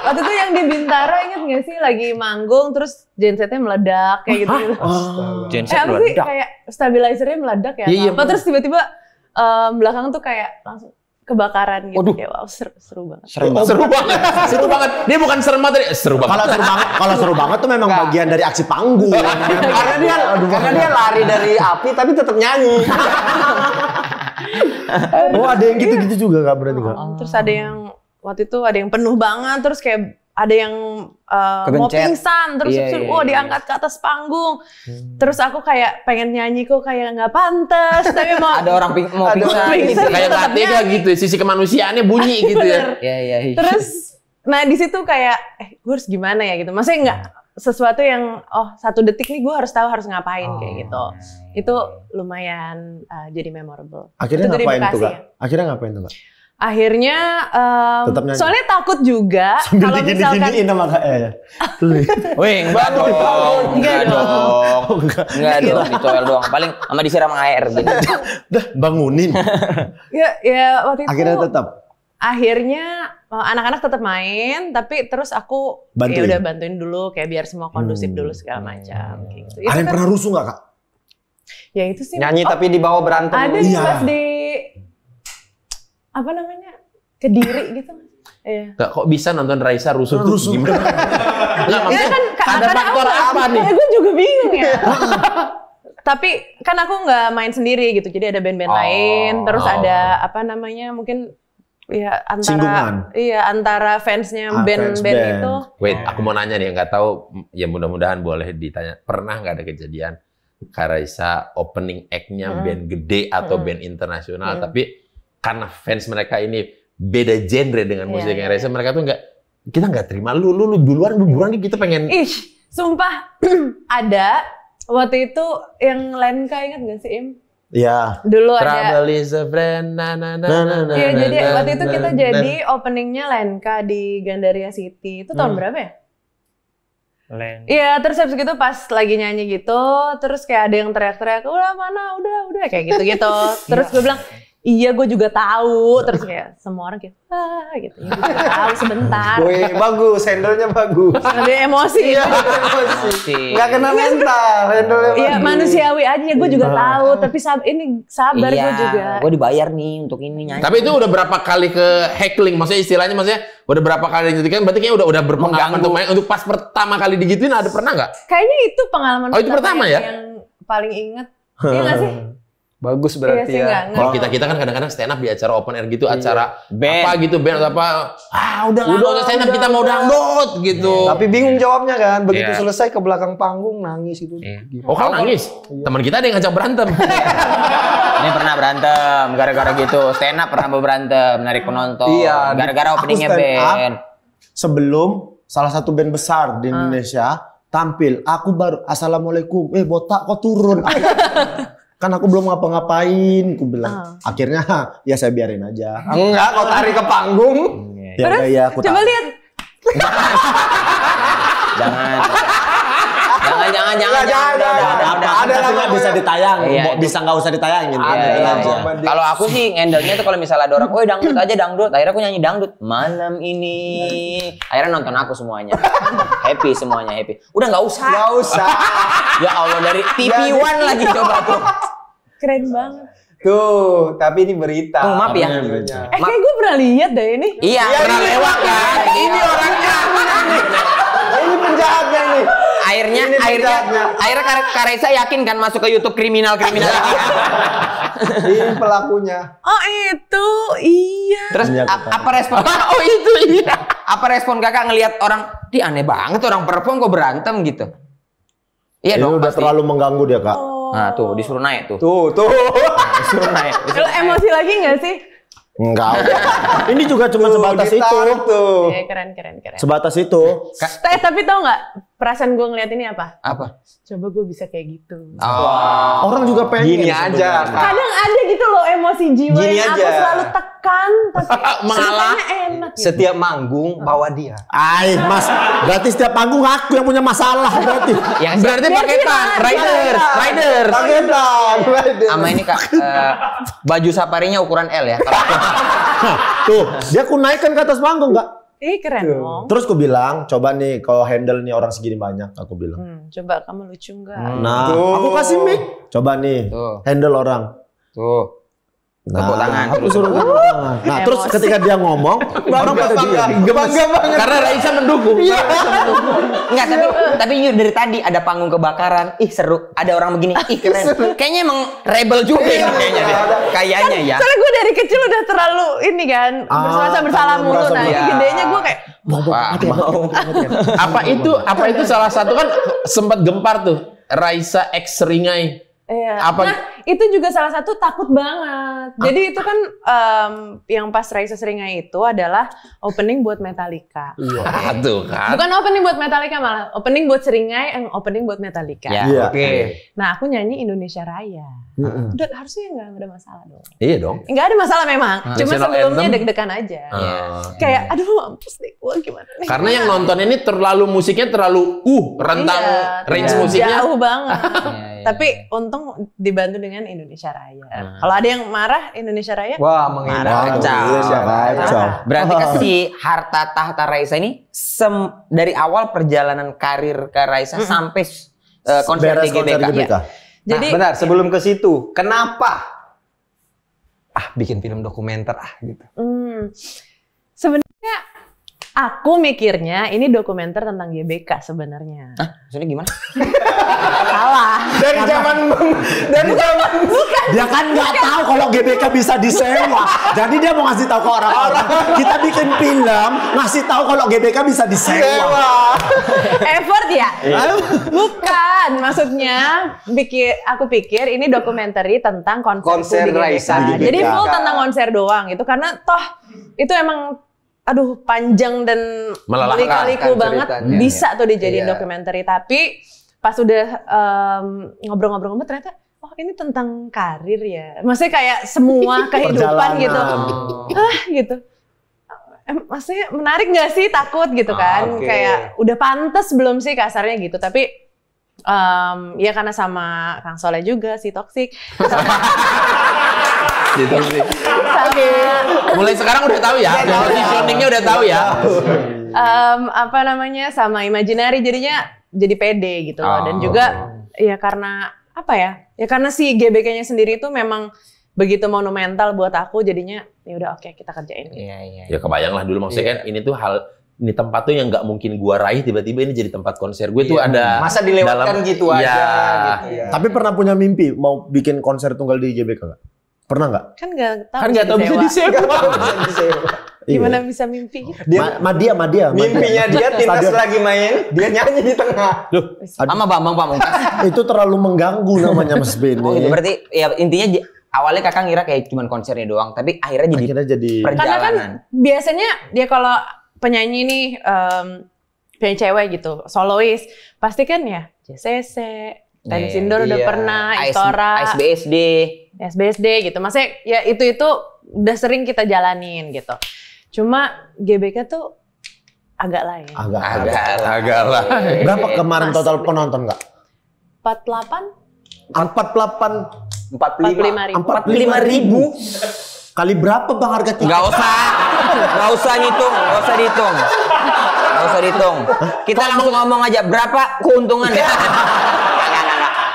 waktu itu yang di Bintaro, inget nggak sih lagi manggung terus gensetnya meledak kayak gitu. Genset Apa sih kayak stabilizernya meledak ya? Iya, Apa terus tiba-tiba belakang tuh kayak langsung kebakaran gitu. Waduh. Kayak wow, seru banget. Seru banget. Seru banget. Dia bukan serem banget, seru banget. Kalau seru banget tuh memang bagian dari aksi panggung. Karena dia lari dari api tapi tetap nyanyi. Oh, ada yang gitu-gitu juga Kak berarti Kak? Terus ada yang waktu itu ada yang penuh banget, terus kayak ada yang mau Kebencet. pingsan, terus Iya. diangkat ke atas panggung. Terus aku kayak pengen nyanyi kok kayak nggak pantas, tapi mau Ada orang mau pingsan gitu. pingsan. Kayak tetap nggak tega nyanyi. gitu, sisi kemanusiaannya bunyi gitu ya. Bener. Iya. Terus, nah di situ kayak, gue harus gimana ya gitu. Maksudnya nggak sesuatu yang, 1 detik nih gue harus tahu harus ngapain kayak gitu. Itu lumayan jadi memorable. Akhirnya Itu jadi ngapain tuh Bekasi Kak? ya. Akhirnya ngapain tuh Kak? Akhirnya, Tetap nyanyi? soalnya takut juga Sambil kalau misalkan digini-giniin sama Kak Wih, enggak dong. Enggak dong. Enggak dong, ditoel doang. Paling sama disiram air gitu. Dah bangunin. ya waktu itu Akhirnya tetap. akhirnya anak-anak tetap main, tapi terus aku Bantuin. ya udah bantuin dulu kayak biar semua kondusif dulu segala macam gitu. Itu Ada yang kan- pernah rusuh nggak Kak? ya itu sih Nyanyi tapi di bawah berantem. ada Iya. pas di apa namanya Kediri gitu. Iya. Nggak, kok bisa nonton Raisa rusuh tuh Rusuh. gimana? Nggak, maksudnya kan ada kadang-kadang faktor apa nih? Ya, gue juga bingung ya. Tapi kan aku nggak main sendiri gitu, jadi ada band-band lain, terus ada apa namanya mungkin ya Singgungan. antara fansnya Fans band-band band. itu. Wait, aku mau nanya nih, nggak tahu, ya mudah-mudahan boleh ditanya. Pernah nggak ada kejadian Kak Raisa opening act-nya band gede atau band internasional, tapi karena fans mereka ini beda genre dengan musik yang Raisa, mereka tuh kita nggak terima lu duluan nih, kita pengen. Ih, sumpah ada waktu itu yang Lenka, ingat gak sih Im? Iya. Dulu ada. Trouble is a friend, Iya, jadi waktu itu kita jadi openingnya Lenka di Gandaria City. Itu tahun berapa ya? Iya, terus habis gitu pas lagi nyanyi gitu, terus kayak ada yang teriak-teriak, udah mana, udah kayak gitu-gitu. Terus gue bilang, iya gue juga tahu. Terus kayak semua orang kayak, gitu. Ya, gue juga tahu sebentar. Wih, bagus, handle-nya bagus. Ada emosi. Iya, emosi. Nggak kena mental, handle-nya Iya, bagus. manusiawi aja, gue juga tahu. Tapi ini sabar gue juga. Gue dibayar nih untuk ini nyanyi. Tapi itu udah berapa kali ke heckling? Maksudnya udah berapa kali gitu kan? Berarti kayaknya udah berpengalaman untuk main. Untuk pas pertama kali digituin ada pernah nggak? Kayaknya itu pengalaman Oh, itu pertama ya? yang paling inget. Iya nggak sih? Bagus Iya berarti sih, ya. nggak. Kalau kita kan kadang-kadang stand up di acara open air gitu, acara Band. apa gitu, band atau apa. Udah stand up, kita mau dangdut gitu. Tapi bingung jawabnya kan. Begitu Iya. selesai ke belakang panggung nangis gitu. Oh, kau nangis? Teman kita ada yang ngajak berantem. Ini pernah berantem, gara-gara gitu. Stand up pernah berantem, narik penonton. Iya, Gara-gara aku openingnya stand up. band. Sebelum salah satu band besar di Indonesia tampil, aku baru assalamualaikum, botak kok turun. Kan aku belum ngapa-ngapain, aku bilang. Akhirnya ya saya biarin aja. Enggak, kau tarik ke panggung. Ya, aku Coba tahu. lihat. Jangan. Ada tapi nggak bisa ditayang, Iya, bisa nggak usah ditayangin. Iya, Ada iya, aja. iya. Kalau aku sih ngendalnya tuh kalau misalnya ada orang, "Woi, dangdut aja dangdut." Akhirnya aku nyanyi dangdut malam ini. Akhirnya nonton aku semuanya. Happy semuanya, happy. Udah nggak usah. Nggak usah. Ya Allah, dari TV One lagi coba tuh. Keren banget. Tuh, tapi ini berita. Oh, maaf ya. Videonya. Kayak gue pernah lihat deh ini. Iya, pernah lewat kan. Ini orangnya. Ini penjahatnya ini. Akhirnya Kak Raisa yakin kan masuk ke YouTube kriminal ini. Ini pelakunya. Oh itu, iya. Terus Iya, apa respon? Oh itu iya. Apa respon kakak ngelihat orang, di aneh banget orang perempuan kok berantem gitu? Iya Ini dong. udah Pasti. terlalu mengganggu dia Kak. Nah tuh disuruh naik tuh. Tuh. Disuruh naik. Lo emosi lagi nggak sih? Enggak. Ini juga cuma sebatas itu. ditarik tuh. Iya, keren. Sebatas itu. Tapi tau nggak perasaan gue ngeliat ini apa? Apa? Coba gue bisa kayak gitu. Oh. Orang juga pengen. Gini aja. Kak. Kadang ada gitu loh emosi jiwa Gini yang aku aja. selalu tekan, tapi Mengalah. rasanya enak. Gitu. Setiap manggung bawa dia. Mas, berarti setiap panggung aku yang punya masalah berarti. Yang Berarti Biar paketan, kita- riders. Paketan. sama ini kak, baju safarinya ukuran L ya. Tuh, dia aku naikkan ke atas panggung Kak. Ih keren dong. Terus aku bilang, coba nih kalau handle nih orang segini banyak, aku bilang. Coba kamu lucu nggak? Nah, Tuh. aku kasih mic. Coba nih, Tuh. handle orang. Tuh. Tepuk tangan. Aku suruh tepuk tangan. Nah, terus Emosi. ketika dia ngomong, orang pada diam. Bangga banget. Karena Raisa mendukung. Enggak, tapi Yur dari tadi ada panggung kebakaran. Ih seru. Ada orang begini. Ih keren. Kayaknya emang rebel juga ya kayaknya deh. Kayaknya ya. Soalnya gue dari kecil udah terlalu ini kan, bersalah mulu. merasa Nah, iya. gedenya gue kayak, Wah, mau. Apa itu salah satu kan sempat gempar tuh. Raisa X Seringai. iya. Apa? Nah, itu juga salah satu takut banget. Jadi itu kan yang pas Raisa Seringai itu adalah opening buat Metallica. Ah, tuh kan. Bukan opening buat Metallica, malah opening buat Seringai, yang opening buat Metallica. Ya, Iya. oke. Nah, aku nyanyi Indonesia Raya. Udah, harusnya nggak ada masalah dong. Iya dong. Nggak ada masalah memang. Cuma National sebelumnya anthem. degdegan aja. Ah. Kayak, aduh mampus deh, gue gimana nih. Karena yang nonton ini terlalu musiknya terlalu rentang Iya, range iya. musiknya. Jauh banget. Iya. Tapi untung dibantu dengan Indonesia Raya. Kalau ada yang marah Indonesia Raya, Wah, menghina. Kacau. Kacau. Berarti kan si harta tahta Raisa ini dari awal perjalanan karir ke Raisa sampai konser Beres di konser GBK. GBK. Nah, jadi benar, sebelum ke situ, kenapa bikin film dokumenter gitu? sebenarnya aku mikirnya ini dokumenter tentang GBK sebenarnya. Hah? Maksudnya gimana? Salah. Dari zaman Dia kan nggak tahu kalau GBK bisa disewa. Jadi dia mau ngasih tahu ke orang-orang. Kita bikin film, ngasih tahu kalau GBK bisa disewa. Effort ya? Bukan, maksudnya aku pikir ini dokumenter tentang konser Konser di GBK. Raisa di GBK. Jadi full tentang konser doang itu karena toh itu emang panjang dan Melelahkan lika-liku banget ceritanya. bisa tuh dijadiin Iya. dokumenter. Tapi pas udah ngobrol-ngobrol ternyata ini tentang karir ya. Maksudnya kayak semua kehidupan gitu. Gitu. Maksudnya menarik nggak sih, takut gitu kan. oke. Kayak udah pantas belum sih kasarnya gitu. Tapi ya karena sama Kang Soleh juga si toksik. Gitu sih. Mulai sekarang udah tahu ya. Positioningnya udah tahu ya. Sama Imaginary jadinya jadi pede gitu loh. Dan juga ya karena ya karena si GBK-nya sendiri itu memang begitu monumental buat aku, jadinya ya udah oke, kita kerjain. Iya. Ya kebayang lah dulu maksudnya kan ini tempat tuh yang nggak mungkin gua raih tiba-tiba ini jadi tempat konser gue tuh ada. Masa dilewatkan gitu aja gitu ya. Tapi pernah punya mimpi mau bikin konser tunggal di GBK nggak? Pernah nggak? Kan nggak tahu, Kan nggak tahu bisa disewa. Gimana bisa mimpi gitu? Dia Madia. mimpinya dia timnas Stadion. lagi main, dia nyanyi di tengah. Sama Bambang Pamungkas. Itu terlalu mengganggu namanya Mas Beni. Oh gitu, berarti ya intinya awalnya kakak ngira kayak cuman konsernya doang, tapi akhirnya jadi Karena kan perjalanan. biasanya dia kalau penyanyi nih penyanyi cewek gitu, solois, pasti kan ya JCC, Tenis Indoor udah iya. pernah, Istora, SBSD gitu. Maksudnya ya itu udah sering kita jalanin gitu. Cuma GBK tuh agak lain. Agak lah. Berapa kemarin total penonton nggak? 48? 45 45.000. Kali berapa bang harga tiket? Nggak usah dihitung. Kita langsung ngomong aja berapa keuntungan ya.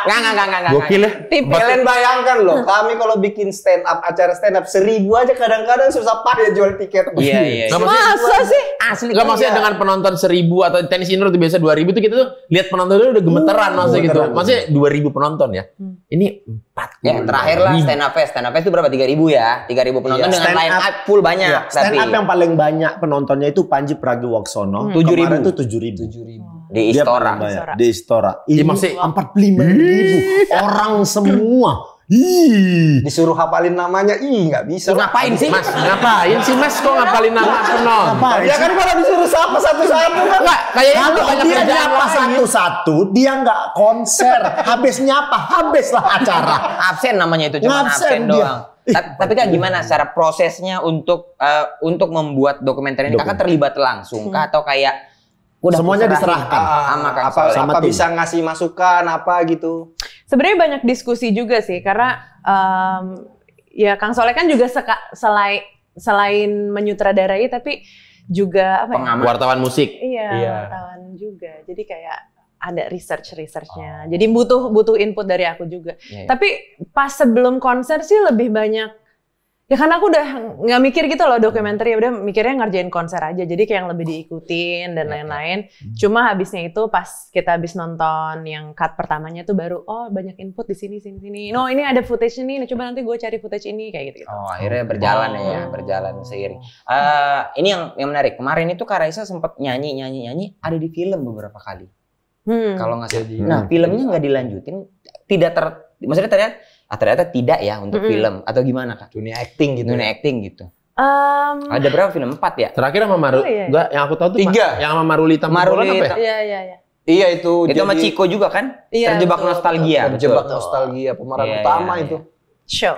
Enggak. Gokil ya. Kalian bayangkan loh, kami kalau bikin acara stand up 1.000 aja kadang-kadang susah payah jual tiket. Iya. Nggak, maksudnya, Masa sih? Asli. nggak maksudnya dengan penonton 1.000 atau tenis indoor itu biasa 2.000 tuh kita tuh lihat penontonnya udah gemeteran maksudnya gitu. Maksudnya 2.000 penonton ya. Ini 40. Ya terakhir lah stand up fest itu berapa? 3.000 ya. 3.000 penonton Iya, dengan stand line up. up full banyak. Ya, stand up tapi yang paling banyak penontonnya itu Panji Pragiwaksono. 7.000. Kemarin itu 7.000. di Dia Istora. paling banyak. Di Istora. Ini masih 45.000 orang semua. Ih. Disuruh hafalin namanya, nggak bisa. Ngapain sih? Mas, ngapain sih Mas kok ngapalin nama penonton? Ya kan kalau disuruh sapa satu-satu kan. Enggak, kayaknya Kalau udah banyak dia kerjaan nyapa lain. satu-satu, dia nggak konser. Habis nyapa, habislah acara. Absen namanya itu cuma Ngabsen absen dia. doang. Tapi kan gimana secara prosesnya untuk membuat dokumenter ini? Kakak terlibat langsung kah atau kayak udah Semuanya diserahin diserahkan. sama Kang Soleh? Sama Apa tim. bisa ngasih masukan apa gitu? Sebenarnya banyak diskusi juga sih, karena ya Kang Soleh kan juga selain menyutradarai, tapi juga Pengamat. Wartawan musik. Iya, wartawan juga. Jadi kayak ada researchnya. Jadi butuh input dari aku juga. Iya. Tapi pas sebelum konser sih lebih banyak Ya karena aku udah nggak mikir gitu loh dokumenter, ya udah mikirnya ngerjain konser aja. Jadi kayak yang lebih diikutin dan lain-lain. Cuma habisnya itu pas kita habis nonton yang cut pertamanya tuh baru banyak input di sini. No, ini ada footage ini. Nah, coba nanti gue cari footage ini kayak gitu. Oh, akhirnya berjalan ya, berjalan seiring. Ini yang menarik. Kemarin itu Kak Raisa sempat nyanyi ada di film beberapa kali. Kalau nggak salah. Nah, filmnya nggak dilanjutin, maksudnya ternyata tidak ya untuk film atau gimana Kak? Dunia acting gitu. Ada berapa film? 4 ya? Terakhir sama enggak, yang aku tahu tuh 3. Yang sama Marulita apa ya? Iya. Iya itu sama Chico juga kan? Iya, Terjebak betul, nostalgia. Terjebak nostalgia pemeran utama itu. Show.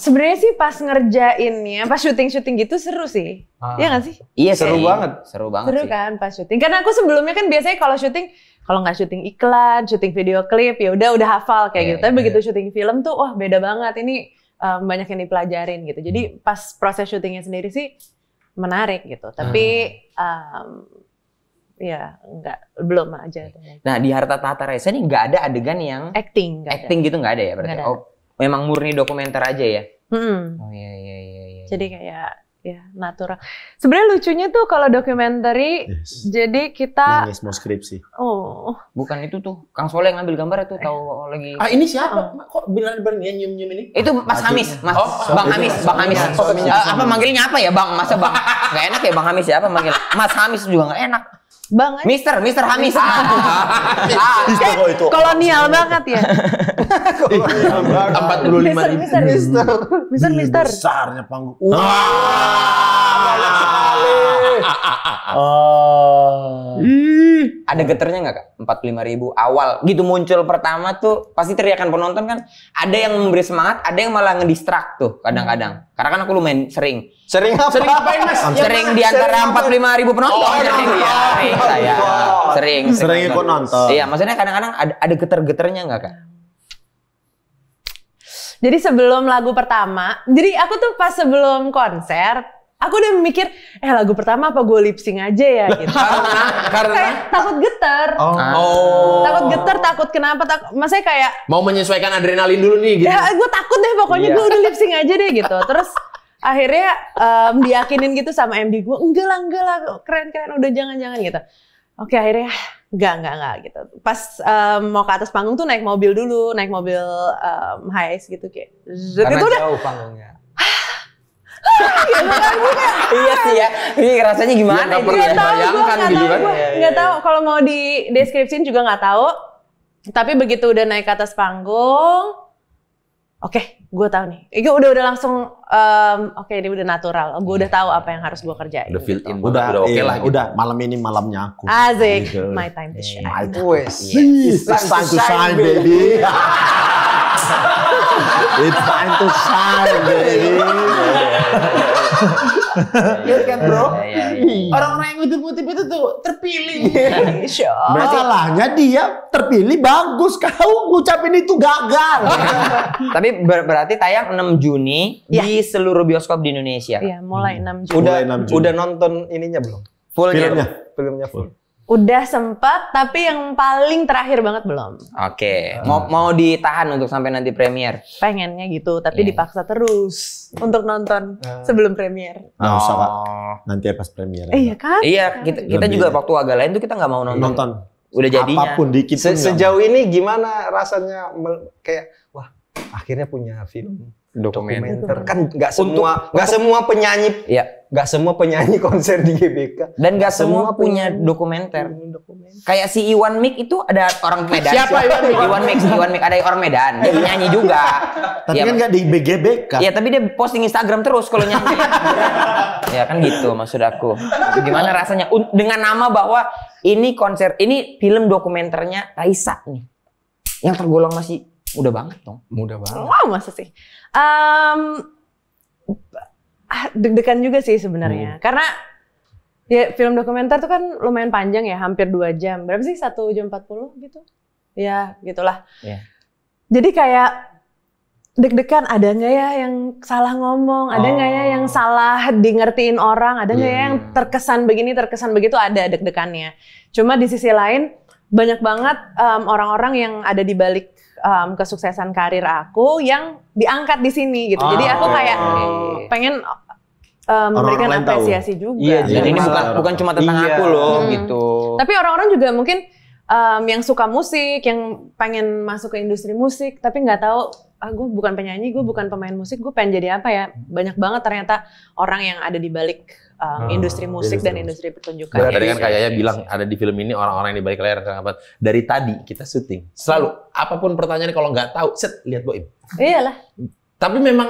Sebenarnya sih pas ngerjainnya, pas syuting gitu seru sih. Iya nggak sih? Iya, seru banget. Seru banget seru sih. Kan pas syuting. Karena aku sebelumnya kan biasanya kalau nggak syuting iklan, syuting video klip, ya udah hafal kayak gitu. Tapi begitu syuting film tuh, wah beda banget. Ini banyak yang dipelajarin gitu. Jadi pas proses syutingnya sendiri sih menarik gitu. Tapi ya belum aja. Nah di Harta Tahta Raisa ini nggak ada adegan yang acting gitu nggak ada ya berarti? Nggak ada. Memang murni dokumenter aja ya? Oh iya. Jadi kayak ya natural. Sebenarnya lucunya tuh kalau dokumenter, jadi kita nangis mau skripsi. Bukan itu tuh Kang Soleh yang ngambil gambar itu tahu lagi. Ini siapa? Kok benar-benar nyium-nyium ini? Itu Mas Hamis, Bang Hamis. Apa manggilnya apa ya Bang? Masa Bang? Gak enak ya Bang Hamis ya? Apa manggil? Mas Hamis juga gak enak. Bang, Mister Hamis. Itu kolonial banget ya. 45.000. Mister. Besarnya panggung. Ada geternya nggak Kak? 45.000 awal gitu muncul pertama tuh pasti teriakan penonton kan. Ada yang memberi semangat, ada yang malah ngedistract tuh kadang-kadang. Karena kan aku lumayan sering ngapain Mas? Sering di antara 45.000 penonton. Sering ikut nonton. Iya, maksudnya kadang-kadang ada geter-geternya nggak Kak? Jadi sebelum lagu pertama, jadi aku tuh pas sebelum konser, aku udah mikir, lagu pertama apa gue lip sync aja ya gitu. Karena kayak takut geter. Takut geter, takut kenapa? Maksudnya kayak mau menyesuaikan adrenalin dulu nih gitu. Ya, gue takut deh pokoknya gue udah lip sync aja deh gitu. Terus akhirnya diyakinin gitu sama MD gue, enggak lah, keren, udah jangan gitu. Oke, akhirnya enggak gitu. Pas mau ke atas panggung tuh naik mobil hiace gitu kayak. Karena itu jauh panggungnya. Iya sih ya. Ini rasanya gimana? Nggak perlu dibayangkan gitu kan? Nggak tahu kalau mau di deskripsiin juga nggak tahu. Tapi begitu udah naik ke atas panggung, oke, gue tahu nih. Itu udah langsung, oke, ini udah natural. Gue udah tahu apa yang harus gue kerjain. Udah feel in, Udah oke lah. Gitu. Udah malam ini malamnya aku. Asik, Gitu. my time to shine. It's time to shine, baby. It's time to shine, baby. Iya kan bro? Iya. Orang-orang yang ngutip-ngutip itu tuh terpilih. Masalahnya dia terpilih bagus, kau ngucapin itu gagal. Tapi berarti tayang 6 Juni di seluruh bioskop di Indonesia. Iya, mulai 6 Juni. Udah nonton ininya belum? Filmnya full. Udah sempat, tapi yang paling terakhir banget belum. Oke. Mau ditahan untuk sampai nanti premier. Pengennya gitu, tapi dipaksa terus untuk nonton sebelum premier. Nggak usah Pak, nanti pas premier. Iya kan? Iya, kita juga waktu agak lain tuh kita nggak mau nonton. Udah jadinya. Apapun dikit pun Sejauh ini gimana rasanya kayak wah akhirnya punya film dokumenter kan nggak semua penyanyi konser di GBK dan nggak semua punya dokumenter. Kayak si Iwan Mik itu ada orang Medan. Siapa Iwan Mik ada orang Medan, dia penyanyi juga. Tapi kan nggak di GBK. Iya, tapi dia posting Instagram terus kalau nyanyi. Ya kan gitu maksud aku. Gimana rasanya dengan nama bahwa ini konser, ini film dokumenternya Raisa nih, yang tergolong masih muda banget dong. Mudah banget. Wow, masa sih? Deg-degan juga sih sebenarnya. Karena ya film dokumenter tuh kan lumayan panjang ya, hampir 2 jam. Berapa sih? 1 jam 40 gitu? Ya, gitulah. Yeah. Jadi kayak deg-degan, ada nggak ya yang salah ngomong? Ada nggak ya yang salah di ngertiin orang? Ada nggak ya yang terkesan begini, terkesan begitu? Ada deg-degannya. Cuma di sisi lain, banyak banget orang-orang yang ada di balik kesuksesan karir aku yang diangkat di sini gitu. Jadi aku kayak pengen memberikan Orang-orang lain tahu. apresiasi juga. Iya, dan ini bukan cuma tentang aku loh gitu. Tapi orang-orang juga mungkin yang suka musik, yang pengen masuk ke industri musik, tapi nggak tahu, gue bukan penyanyi, gue bukan pemain musik, gue pengen jadi apa ya? Banyak banget ternyata orang yang ada di balik industri musik dan industri pertunjukan. Tadi kan kayaknya bilang ada di film ini orang-orang yang di balik layar. Dari tadi kita syuting, selalu apapun pertanyaannya kalau nggak tahu, set lihat Boim. Iyalah. Tapi memang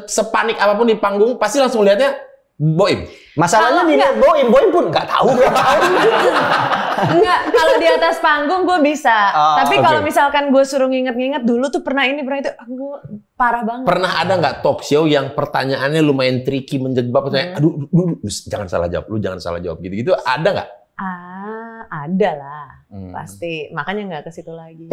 sepanik apapun di panggung pasti langsung lihatnya Boim. Masalahnya nih Boim pun nggak tahu. Enggak, kalau di atas panggung gue bisa. Tapi kalau misalkan gue suruh nginget-nginget dulu tuh pernah ini, pernah itu, gue parah banget. Pernah ada nggak talk show yang pertanyaannya lumayan tricky, menjebak, aduh, jangan salah jawab, lu jangan salah jawab, gitu-gitu, ada nggak? Ada lah, pasti. Makanya nggak ke situ lagi.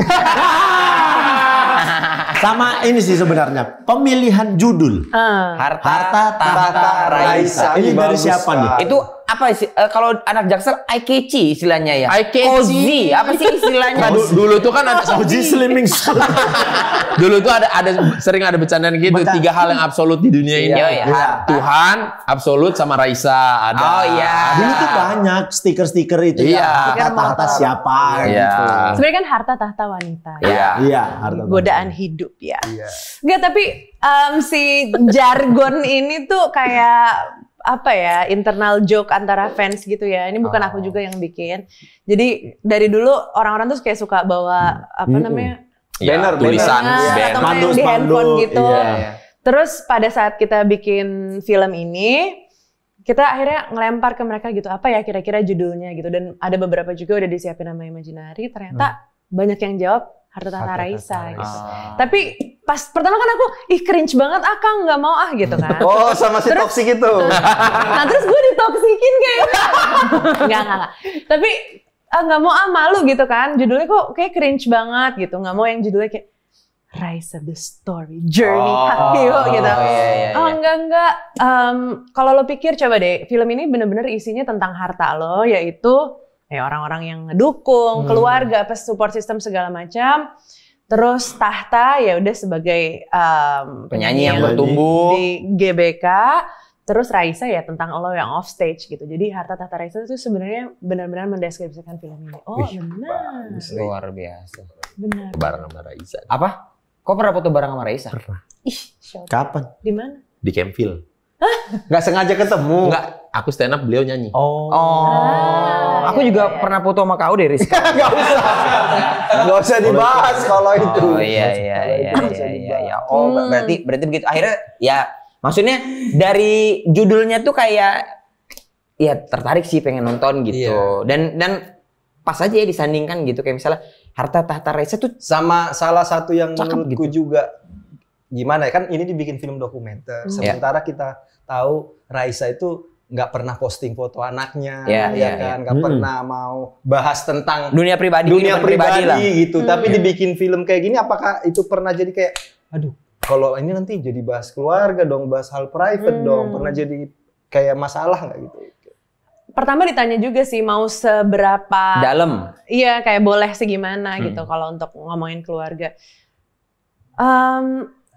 Sama ini sih sebenarnya, pemilihan judul. Harta Tahta Raisa. Ini dari siapa nih? Itu apa sih? Kalau anak Jaksel, eye-catchy istilahnya ya. Eye-catchy. Cozy, apa sih istilahnya? Dulu tuh kan ada Cozy Slimming. dulu tuh ada sering ada bercandaan gitu, 3 hal yang absolut di dunia ini. Iya. Tuhan, absolut, sama Raisa ada. Oh iya. Dulu tuh banyak stiker-stiker itu Iya. ya. Harta siapa Iya. gitu. Sebenarnya kan harta tahta wanita. Iya. Iya, harta. Godaan hidup ya. Enggak, tapi si jargon ini tuh kayak apa ya, internal joke antara fans gitu ya. Ini bukan aku juga yang bikin. Jadi dari dulu orang-orang tuh kayak suka bawa apa namanya? Ya, tulisan, atau main di handphone gitu. Terus pada saat kita bikin film ini, kita akhirnya ngelempar ke mereka gitu, apa ya kira-kira judulnya gitu. Dan ada beberapa juga udah disiapin nama Imaginary, ternyata banyak yang jawab Harta Tahta Raisa gitu. Tapi pas pertama kan aku, cringe banget, Kang nggak mau gitu kan. Oh, sama si toksik itu. Nah terus gue ditoksikin kayaknya. Enggak. Tapi nggak mau, malu gitu kan. Judulnya kok kayak cringe banget gitu. Nggak mau yang judulnya kayak Rise of the Story, Journey Hakio gitu. Enggak. Kalau lo pikir, coba deh, film ini bener-bener isinya tentang harta lo, yaitu orang-orang yang ngedukung, keluarga, apa support system segala macam. Terus tahta ya udah sebagai penyanyi yang bertumbuh di GBK. Terus Raisa ya tentang lo yang off stage gitu. Jadi Harta Tahta Raisa itu sebenarnya benar-benar mendeskripsikan film ini. Oh benar. Luar biasa. Benar. Bareng sama Raisa. Apa? Kok pernah foto bareng sama Raisa? Ih, Kapan? di mana? Di Campville. Nggak sengaja ketemu. Enggak, aku stand up, beliau nyanyi. Aku juga pernar foto sama kau deh, Rizka. Nggak usah dibahas kalau itu. Oh iya. Oh berarti begitu. Akhirnya ya maksudnya dari judulnya tuh kayak ya tertarik sih pengen nonton gitu. Dan pas aja ya disandingkan gitu, kayak misalnya Harta Tahta Raisa tuh sama salah satu yang cakep menurutku gitu. juga gimana ya, kan ini dibikin film dokumenter. Sementara kita tahu Raisa itu nggak pernah posting foto anaknya, nggak pernah mau bahas tentang dunia pribadi lah. gitu. Tapi dibikin film kayak gini, apakah itu pernah jadi kayak, aduh, kalau ini nanti jadi bahas keluarga dong, bahas hal private dong, pernah jadi kayak masalah nggak gitu? Pertama ditanya juga sih mau seberapa dalam. Iya, kayak boleh segimana gitu kalau untuk ngomongin keluarga.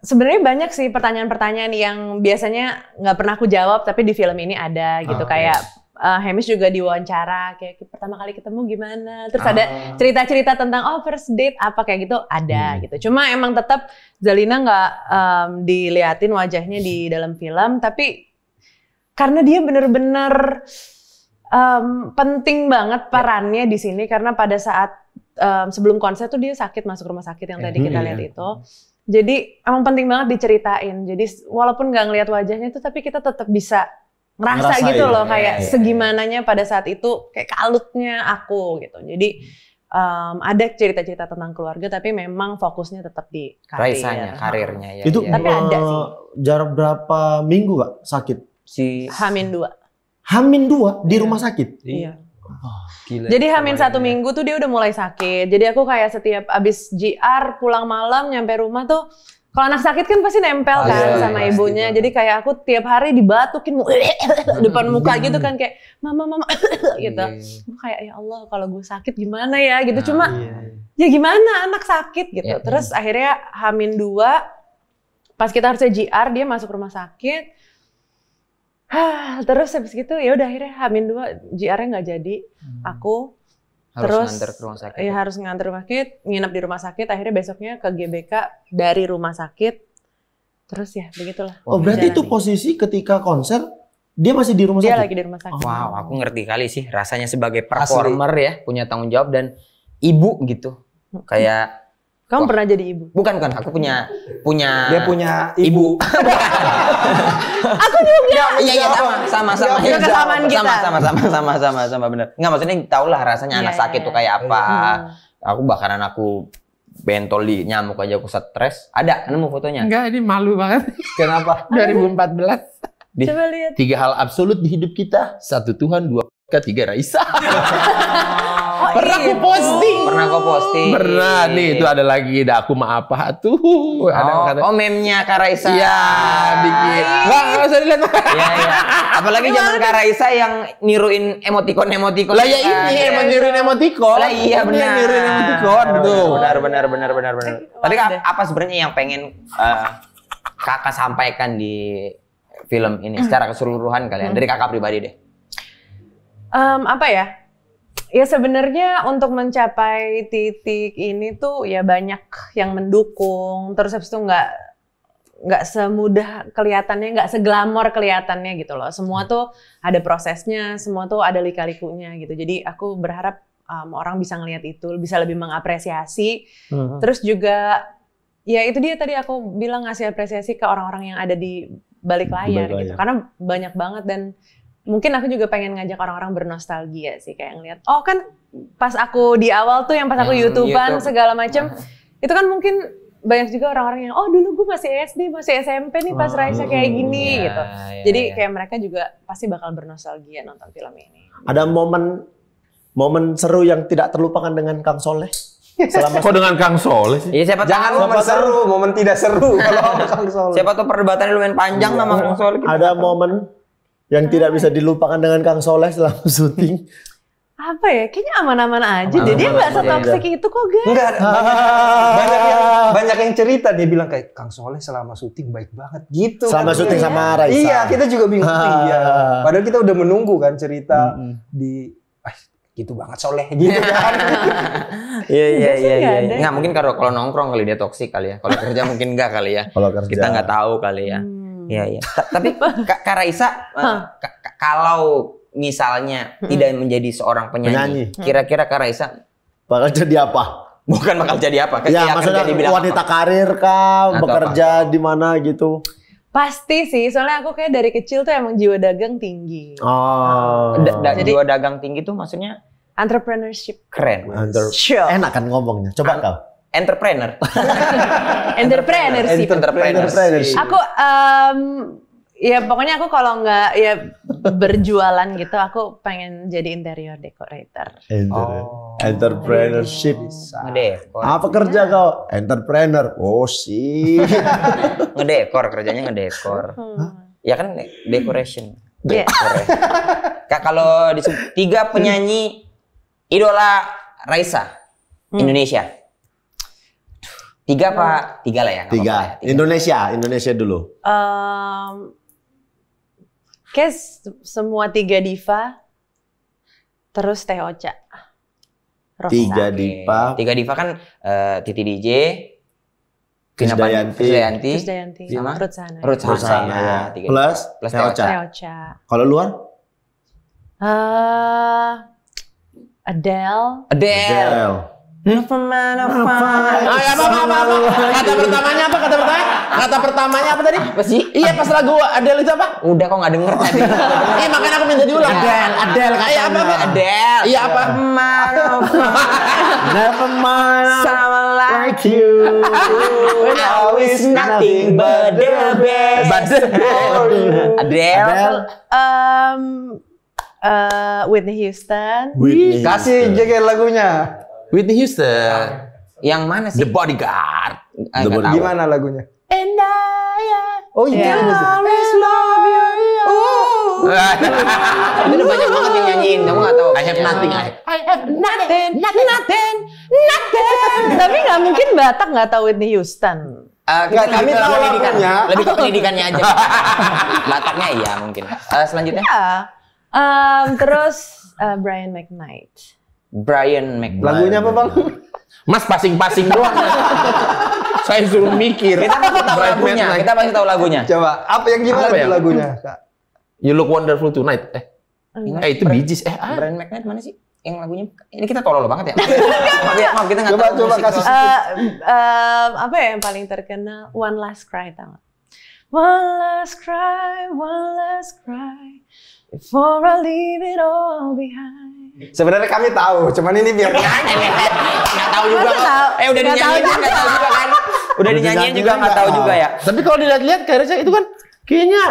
Sebenarnya banyak sih pertanyaan-pertanyaan yang biasanya nggak pernah aku jawab, tapi di film ini ada gitu. Kayak Hamish juga diwawancara, kayak pertama kali ketemu gimana. Terus ada cerita-cerita tentang first date apa kayak gitu, ada gitu. Cuma emang tetap Zalina nggak diliatin wajahnya di dalam film, tapi karena dia bener-bener penting banget perannya di sini, karena pada saat sebelum konser tuh dia sakit, masuk rumah sakit yang tadi kita lihat itu. Jadi emang penting banget diceritain. Jadi walaupun nggak ngelihat wajahnya itu, tapi kita tetap bisa ngerasa gitu loh, kayak segimananya pada saat itu, kayak kalutnya aku gitu. Jadi ada cerita-cerita tentang keluarga, tapi memang fokusnya tetap di karirnya ya. Itu tapi ada sih. Jarak berapa minggu gak sakit? H-2. H-2 di rumah sakit? Iya. Gila, jadi H-1 minggu tuh dia udah mulai sakit. Jadi aku kayak setiap abis JR pulang malam nyampe rumah tuh Kalau anak sakit kan pasti nempel kan sama ibunya. Jadi kayak aku tiap hari dibatukin depan muka gitu kan kayak mama gitu. Kayak ya Allah kalau gue sakit gimana ya gitu. Cuma ya gimana anak sakit gitu. Terus akhirnya H-2 pas kita harusnya JR dia masuk rumah sakit. Terus habis gitu ya udah akhirnya H-2 JR-nya nggak jadi. Aku harus nganter ke rumah sakit. Iya harus nganter rumah sakit, nginep di rumah sakit. Akhirnya besoknya ke GBK dari rumah sakit. Terus ya begitulah. Oh berarti itu posisi ketika konser dia masih di rumah sakit? Dia lagi di rumah sakit. Wow, aku ngerti kali sih rasanya sebagai performer ya, punya tanggung jawab dan ibu gitu. Kayak kamu pernah jadi ibu? Bukan, aku punya Dia punya ibu. Aku juga. Iya sama. Itu kesamaan kita. Sama bener. Enggak maksudnya tau lah rasanya anak sakit tuh kayak apa. Aku bahkan anakku bentol di nyamuk aja aku stres. Ada nemu fotonya? Enggak, ini malu banget. Kenapa? 2014. Coba lihat. 3 hal absolut di hidup kita. 1 Tuhan, 2 3 Raisa. Pernah aku posting. Pernah nih, itu ada lagi. Aku maaf apa tuh. Oh, meme-nya Kak Raisa. Iya, dikit. Nggak usah dilihat. Iya. Apalagi zaman Kak Raisa yang niruin emoticon. Lah ya ini niruin emoticon. Lah iya benar. Niruin emoticon tuh. Benar. Tapi apa sebenarnya yang pengen Kakak sampaikan di film ini secara keseluruhan kalian dari Kakak pribadi deh? Apa ya? Ya sebenarnya untuk mencapai titik ini tuh ya banyak yang mendukung. Terus habis itu nggak semudah kelihatannya, nggak seglamor kelihatannya gitu loh. Semua tuh ada prosesnya, semua tuh ada lika-likunya gitu. Jadi aku berharap orang bisa ngelihat itu, bisa lebih mengapresiasi. Terus juga ya itu dia tadi aku bilang ngasih apresiasi ke orang-orang yang ada di balik layar gitu. Karena banyak banget dan mungkin aku juga pengen ngajak orang-orang bernostalgia sih kayak ngeliat, oh kan pas aku di awal tuh yang pas aku YouTubean segala macem, itu kan mungkin banyak juga orang-orang yang oh dulu gue masih SD, masih SMP nih pas Raisa kayak gini gitu. Jadi kayak mereka juga pasti bakal bernostalgia nonton film ini. Ada momen seru yang tidak terlupakan dengan Kang Soleh? Kok dengan Kang Soleh sih? Iya siapa Jangan tahu. momen seru, momen tidak seru kalau Kang Soleh. Siapa tuh perdebatannya lumayan panjang sama Kang Soleh. Ada momen yang tidak bisa dilupakan dengan Kang Soleh selama syuting. Apa ya? Kayaknya aman-aman aja. Dia nggak setoksik itu kok, guys. Enggak, banyak yang cerita dia bilang kayak Kang Soleh selama syuting baik banget gitu. Selama syuting sama Raisa. Iya, kita juga bingung. Iya. Padahal kita udah menunggu kan cerita di gitu banget Soleh gitu kan. Iya. Nggak mungkin kalau nongkrong kali dia toksik kali ya. Kalau kerja mungkin enggak kali ya. Kalau kerja. Kita nggak tahu kali ya. Iya. Tapi Kak Raisa, kalau misalnya tidak menjadi seorang penyanyi, kira-kira Kak Raisa bakal jadi apa? Bukan bakal jadi apa? Ya maksudnya wanita karir kah, bekerja di mana gitu? Pasti sih, soalnya aku kayak dari kecil tuh emang jiwa dagang tinggi. Jadi jiwa dagang tinggi tuh maksudnya entrepreneurship. Keren. Enak kan ngomongnya. Coba kau. Entrepreneur. Entrepreneurship. Aku ya pokoknya aku kalau nggak ya berjualan gitu, aku pengen jadi interior decorator. Entrepreneurship. Ngedekor. Apa kerja kau? Entrepreneur. Oh sih. Ngedekor, kerjanya ngedekor. Ya kan decoration. Kak kalau disebut 3 penyanyi idola Raisa Indonesia. 3 apa? 3 lah ya. 3. Indonesia dulu. Kayak semua 3 diva, terus Teh Ocha. 3 diva. 3 diva kan Titi DJ, Krisdayanti, sama Ruth Sahanaya. Plus Teh Ocha. Kalau luar? Adele. Never mind, I'm fine. Kata pertamanya apa tadi? Apa sih? Iya pas lagu Adele itu apa? Udah kok nggak denger tadi. Iya makanya aku minta diulang. Adele. Iya apa? Adele. Iya apa? Never mind, Someone like you. Now is nothing but the best. Adele. Whitney Houston. Kasih jeger lagunya. Whitney Houston. Yang mana sih? The Bodyguard. Gimana lagunya? And Oh iya. always love you. Itu udah banyak banget yang nyanyiin, kamu nggak tahu. I have nothing. I have nothing. Tapi nggak mungkin Batak nggak tahu Whitney Houston. Nggak, kami tahu lagunya. Lebih ke pendidikannya aja. Bataknya iya mungkin. Selanjutnya Ya. Terus Brian McKnight. Brian McKnight. Lagunya apa bang? Mas pasing-pasing doang. Saya suruh mikir. Kita pasti tahu Brian lagunya. McKnight. Kita pasti tahu lagunya. Coba apa yang gimana Apa tuh ya? lagunya? Kak? You look wonderful tonight. Itu Bee Gees. Brian McKnight mana sih? Yang lagunya ini kita tolol banget ya. Maaf kita nggak Coba tahu musik. kasih. Apa ya yang paling terkenal? One Last Cry, tau gak? One last cry, before I leave it all behind. Sebenarnya kami tahu, cuman ini biar Nggak tahu juga. Masa tahu? Udah Nggak dinyanyiin tahu kan nggak tahu juga kan. Udah dinyanyiin juga nggak tahu juga ya. Tapi kalau dilihat-lihat kayaknya itu kan kayaknya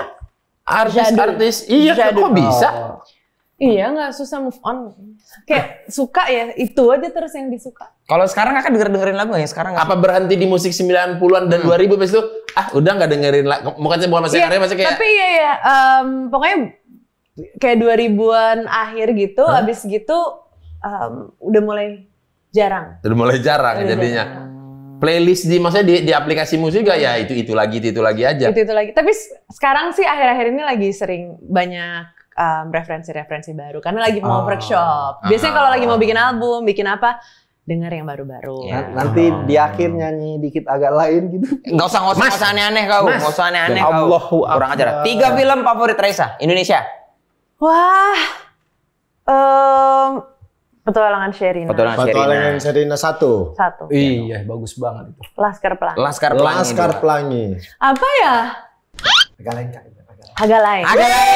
artis-artis. Iya, Jadul. kok bisa? Iya, nggak susah move on. Kayak suka ya, itu aja terus yang disuka. Kalau sekarang kakak dengerin lagu ya sekarang nggak? Apa berhenti di musik 90-an dan 2000 habis itu udah nggak dengerin lagi. Bukan masih Iya, karya masih kayak tapi ya, pokoknya kayak 2000-an akhir gitu, abis gitu udah mulai jarang. udah mulai jarang Udah jadinya. jarang. Playlist maksudnya di aplikasi musik juga ya itu lagi aja. Itu lagi. Tapi sekarang sih akhir-akhir ini lagi sering banyak referensi-referensi baru karena lagi mau workshop. Biasanya kalau lagi mau bikin album, bikin apa, denger yang baru-baru. Ya. nanti di akhir nyanyi dikit agak lain gitu. Nggak usah aneh-aneh kau. Mas. Nggak usah aneh-aneh kau. Allahu Kurang ajar. 3 film favorit Raisa Indonesia. Wah, Petualangan Sherina. Petualangan Sherina 1. Satu. Iya, bagus banget itu. Laskar Pelangi. Laskar Pelangi. Laskar Pelangi. Apa ya? Agak lain Kak. Agak lain. Agak lain.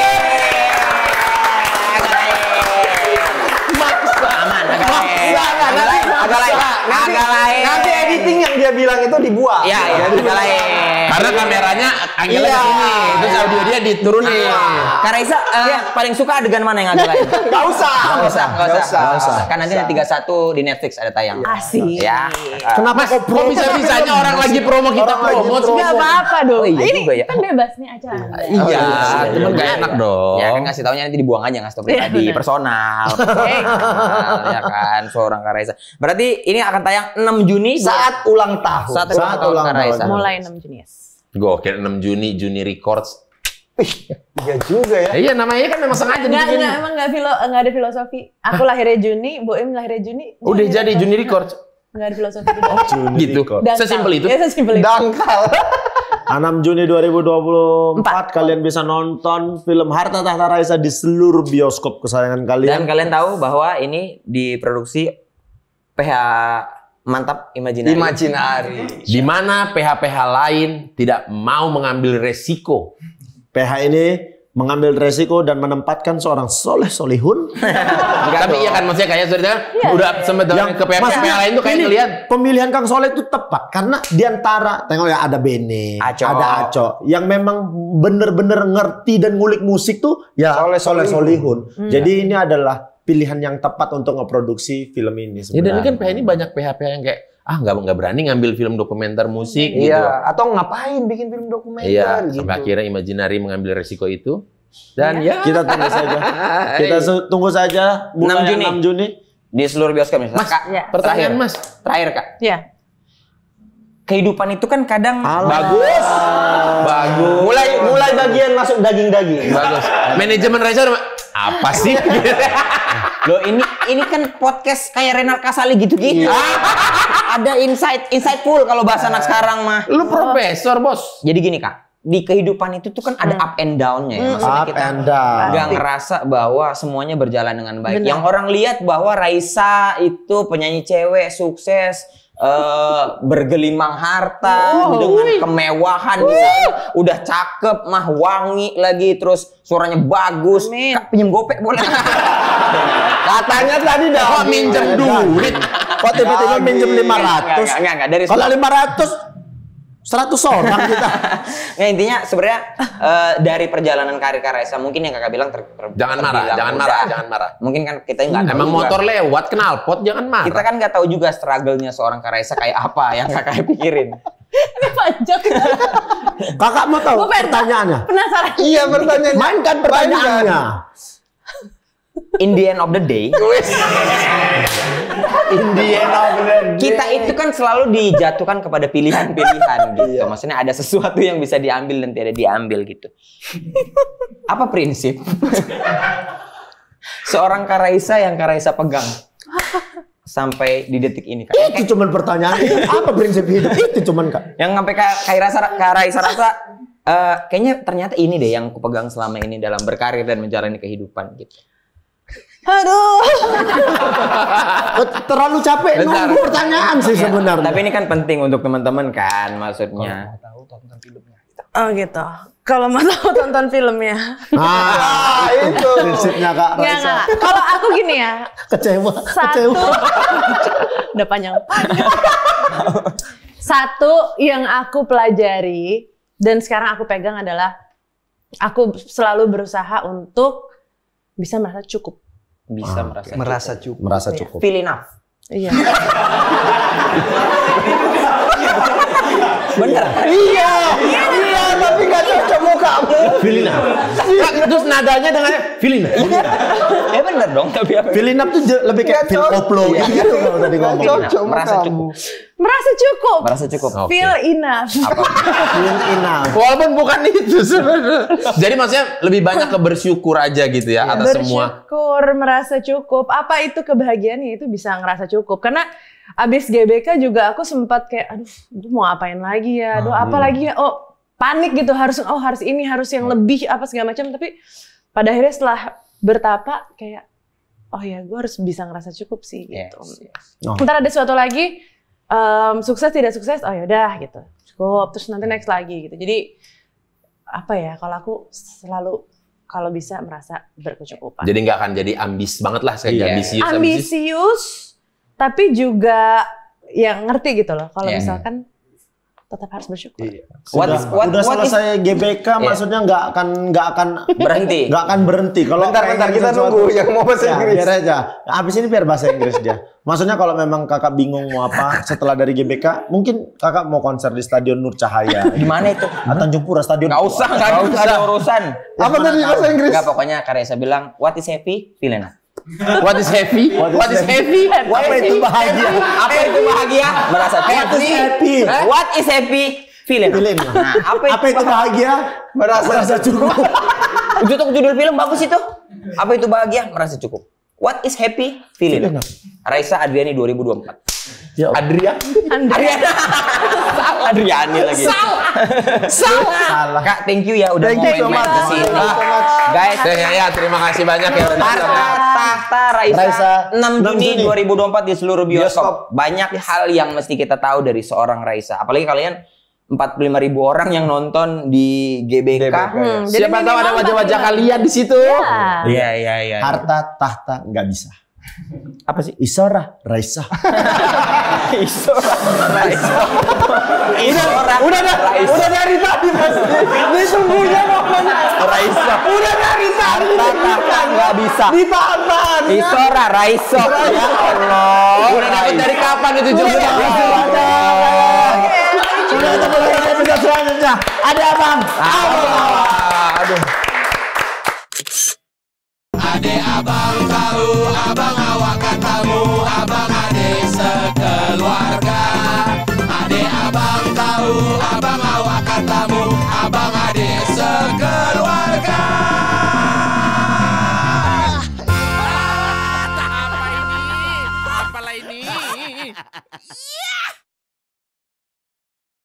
Nanti editing yang dia bilang itu dibuang. Iya, agak lain. Karena kameranya angle ke sini, terus audio dia diturunin. Kak Raisa paling suka adegan mana yang agak lain? Gak usah. Nggak usah. Kan nanti 31 di Netflix ada tayang. Asik. Ya. Kenapa kok bisa-bisanya orang lagi promo kita promo? Gak apa-apa dong. Oh, iya Ini juga ya. kan bebas nih acara. Iya, cuman gak enak dong. Ya kan ngasih taunya nanti dibuang aja, ngasih tau pribadi, personal, ya kan, seorang Kak Raisa. Berarti ini akan tayang 6 Juni Saat ulang tahun. Saat Saat ulang ulang tahun Kak Raisa. tahun. Mulai 6 Juni. Gokil 6 Juni Records. Iya juga ya. Iya namanya kan memang sengaja dibikin. Emang nggak ada filosofi. Aku lahirnya Juni, Boim lahirnya Juni. Udah jadi Juni Records. Nggak ada filosofi juga. Gitu. Dangkal. Sesimpel itu. Ya, sesimpel itu. Dangkal. 6 Juni 2024 kalian bisa nonton film Harta Tahta Raisa di seluruh bioskop kesayangan Dan kalian. kalian tahu bahwa ini diproduksi PH Mantap Imaginary. Imajinari. Di mana PH-PH lain tidak mau mengambil resiko. PH ini mengambil resiko dan menempatkan seorang soleh solihun. Tapi iya kan maksudnya kayak udah sempat ke PH lain tuh kayak ini ngeliat. pemilihan Kang Soleh itu tepat karena diantara tengok ya ada Bene, Aco. ada Aco yang memang bener-bener ngerti dan ngulik musik tuh ya soleh solihun. Jadi ini adalah pilihan yang tepat untuk ngeproduksi film ini Ya dan ini sebenarnya. kan PH ini banyak PH yang kayak nggak berani ngambil film dokumenter musik gitu. Iya, atau ngapain bikin film dokumenter Iya, gitu. sampai akhirnya Imaginary mengambil resiko itu. Dan ya, Kita tunggu saja. Kita tunggu saja mulai 6 Juni. 6 Juni. Di seluruh bioskop nih. Mas, Kak, ya. pertanyaan Mas. terakhir Kak. Iya. Kehidupan itu kan kadang Bagus. Bagus. Mulai bagian masuk daging-daging. Bagus. Manajemen Raisa udah apa sih? Loh ini kan podcast kayak Renal Kasali gitu-gitu. Ada insightful kalau bahasa anak sekarang mah. Lu profesor, Bos. Jadi gini Kak, di kehidupan itu tuh kan ada up and down-nya ya. Maksudnya Up kita and down. nggak ngerasa bahwa semuanya berjalan dengan baik. Benar. Yang orang lihat bahwa Raisa itu penyanyi cewek sukses, bergelimang harta dengan kemewahan misalnya, udah cakep, mah wangi lagi, terus suaranya bagus. Amin. Kak, pinjem gopek boleh? Katanya tadi dah Kok minjem duit? Kok tiba-tiba minjem 500? Enggak, dari Kalau 500 100 orang kita. Ya intinya sebenarnya dari perjalanan karir Kak Raisa mungkin yang Kakak bilang Jangan marah. Mungkin kan kita nggak tahu Emang juga. motor lewat knalpot jangan marah. Kita kan nggak tahu juga struggle-nya seorang Kak Raisa kayak apa yang Kakak pikirin. Ini panjang. Kakak mau tahu pertanyaannya? Penasaran. Iya pertanyaan. Mainkan pertanyaannya. In the end of the day, kita itu kan selalu dijatuhkan kepada pilihan-pilihan gitu. Maksudnya ada sesuatu yang bisa diambil dan tidak diambil gitu. Apa prinsip seorang Kak Raisa yang Kak Raisa pegang sampai di detik ini? Itu cuman pertanyaan. Apa prinsip hidup? Itu cuman Kak. Yang sampai Kak Raisa rasa kayaknya ternyata ini deh yang aku pegang selama ini dalam berkarir dan menjalani kehidupan gitu. Aduh. Terlalu capek nunggu pertanyaan sih sebenarnya. Tapi ini kan penting untuk teman-teman kan, maksudnya. Oh gitu. Kalau mau tahu tonton filmnya. Itu prinsipnya Kak Raisa. Nggak. Kalau aku gini ya. Kecewa. Udah panjang. Satu yang aku pelajari dan sekarang aku pegang adalah aku selalu berusaha untuk bisa merasa cukup. Bisa Merasa cukup. Feel enough. Iya. Bener. Iya, tapi nggak cocok mukamu. Filina. Terus nadanya dengan Filina. Ya bener dong, tapi apa? Feel enough tuh lebih kayak feel koplo gitu kalau tadi ngomong. Cocok Merasa mukamu. cukup. Merasa cukup. Merasa cukup. Oke. Feel enough. Feel enough. Walaupun bukan itu sebenarnya. Jadi maksudnya lebih banyak ke bersyukur aja gitu ya atas semua. Bersyukur, merasa cukup. Apa itu kebahagiaannya? Itu bisa ngerasa cukup. Karena abis GBK juga aku sempat kayak, aduh, gue mau ngapain lagi ya? Aduh, apa lagi ya? Oh, panik gitu. Harus ini, harus yang lebih apa segala macam. Tapi pada akhirnya setelah bertapa kayak, oh ya, gue harus bisa ngerasa cukup sih. Gitu. Ntar ada suatu lagi, sukses tidak sukses, oh yaudah gitu. Cukup. Terus nanti next lagi gitu. Jadi apa ya? Kalau aku selalu kalau bisa merasa berkecukupan. Jadi nggak akan jadi ambis banget lah, kayak ambisius, tapi juga yang ngerti gitu loh. Kalau misalkan tetap harus bersyukur. Udah selesai GBK, maksudnya nggak akan berhenti. Nggak akan berhenti. Kalau Bentar kita nunggu yang mau bahasa Inggris. Biar aja. Habis ini biar bahasa Inggris dia. Maksudnya kalau memang kakak bingung mau apa setelah dari GBK, mungkin kakak mau konser di Stadion Nur Cahaya. Di mana itu? Tanjung Pura Stadion. Nggak usah ada urusan. Apa tadi bahasa Inggris? Nggak, pokoknya Kak Raisa bilang, what is happy? Feel enough. What is heavy? What is heavy? Apa itu bahagia? Apa itu bahagia? Merasa What is happy? What is happy? Feel enough. Nah, apa itu bahagia? Merasa cukup. Untuk judul film bagus itu. Apa itu bahagia? Merasa cukup. What is happy? Feel enough. Raisa Adriani 2024. Ya, Adriani lagi. Salah. Kak, thank you ya udah mau main ke sini. Guys, Ya, terima kasih banyak ya. Harta Tahta Raisa 6 Juni 2024 di seluruh bioskop. Banyak hal yang mesti kita tahu dari seorang Raisa. Apalagi kalian 45.000 orang yang nonton di GBK. Siapa tahu ada wajah-wajah kalian di situ. Iya. Harta tahta nggak bisa. Apa sih? Isora Raisa. Udah dari tadi Mas. Ini sungguhnya momen Raisa. Udah dari tadi. Tahta nggak bisa. Ditahan. Isora Raisa. Ya Allah. Udah dapat dari kapan itu juga? Sudah ketemu lagi di episode selanjutnya. Ada abang. Aduh. Ade abang tahu abang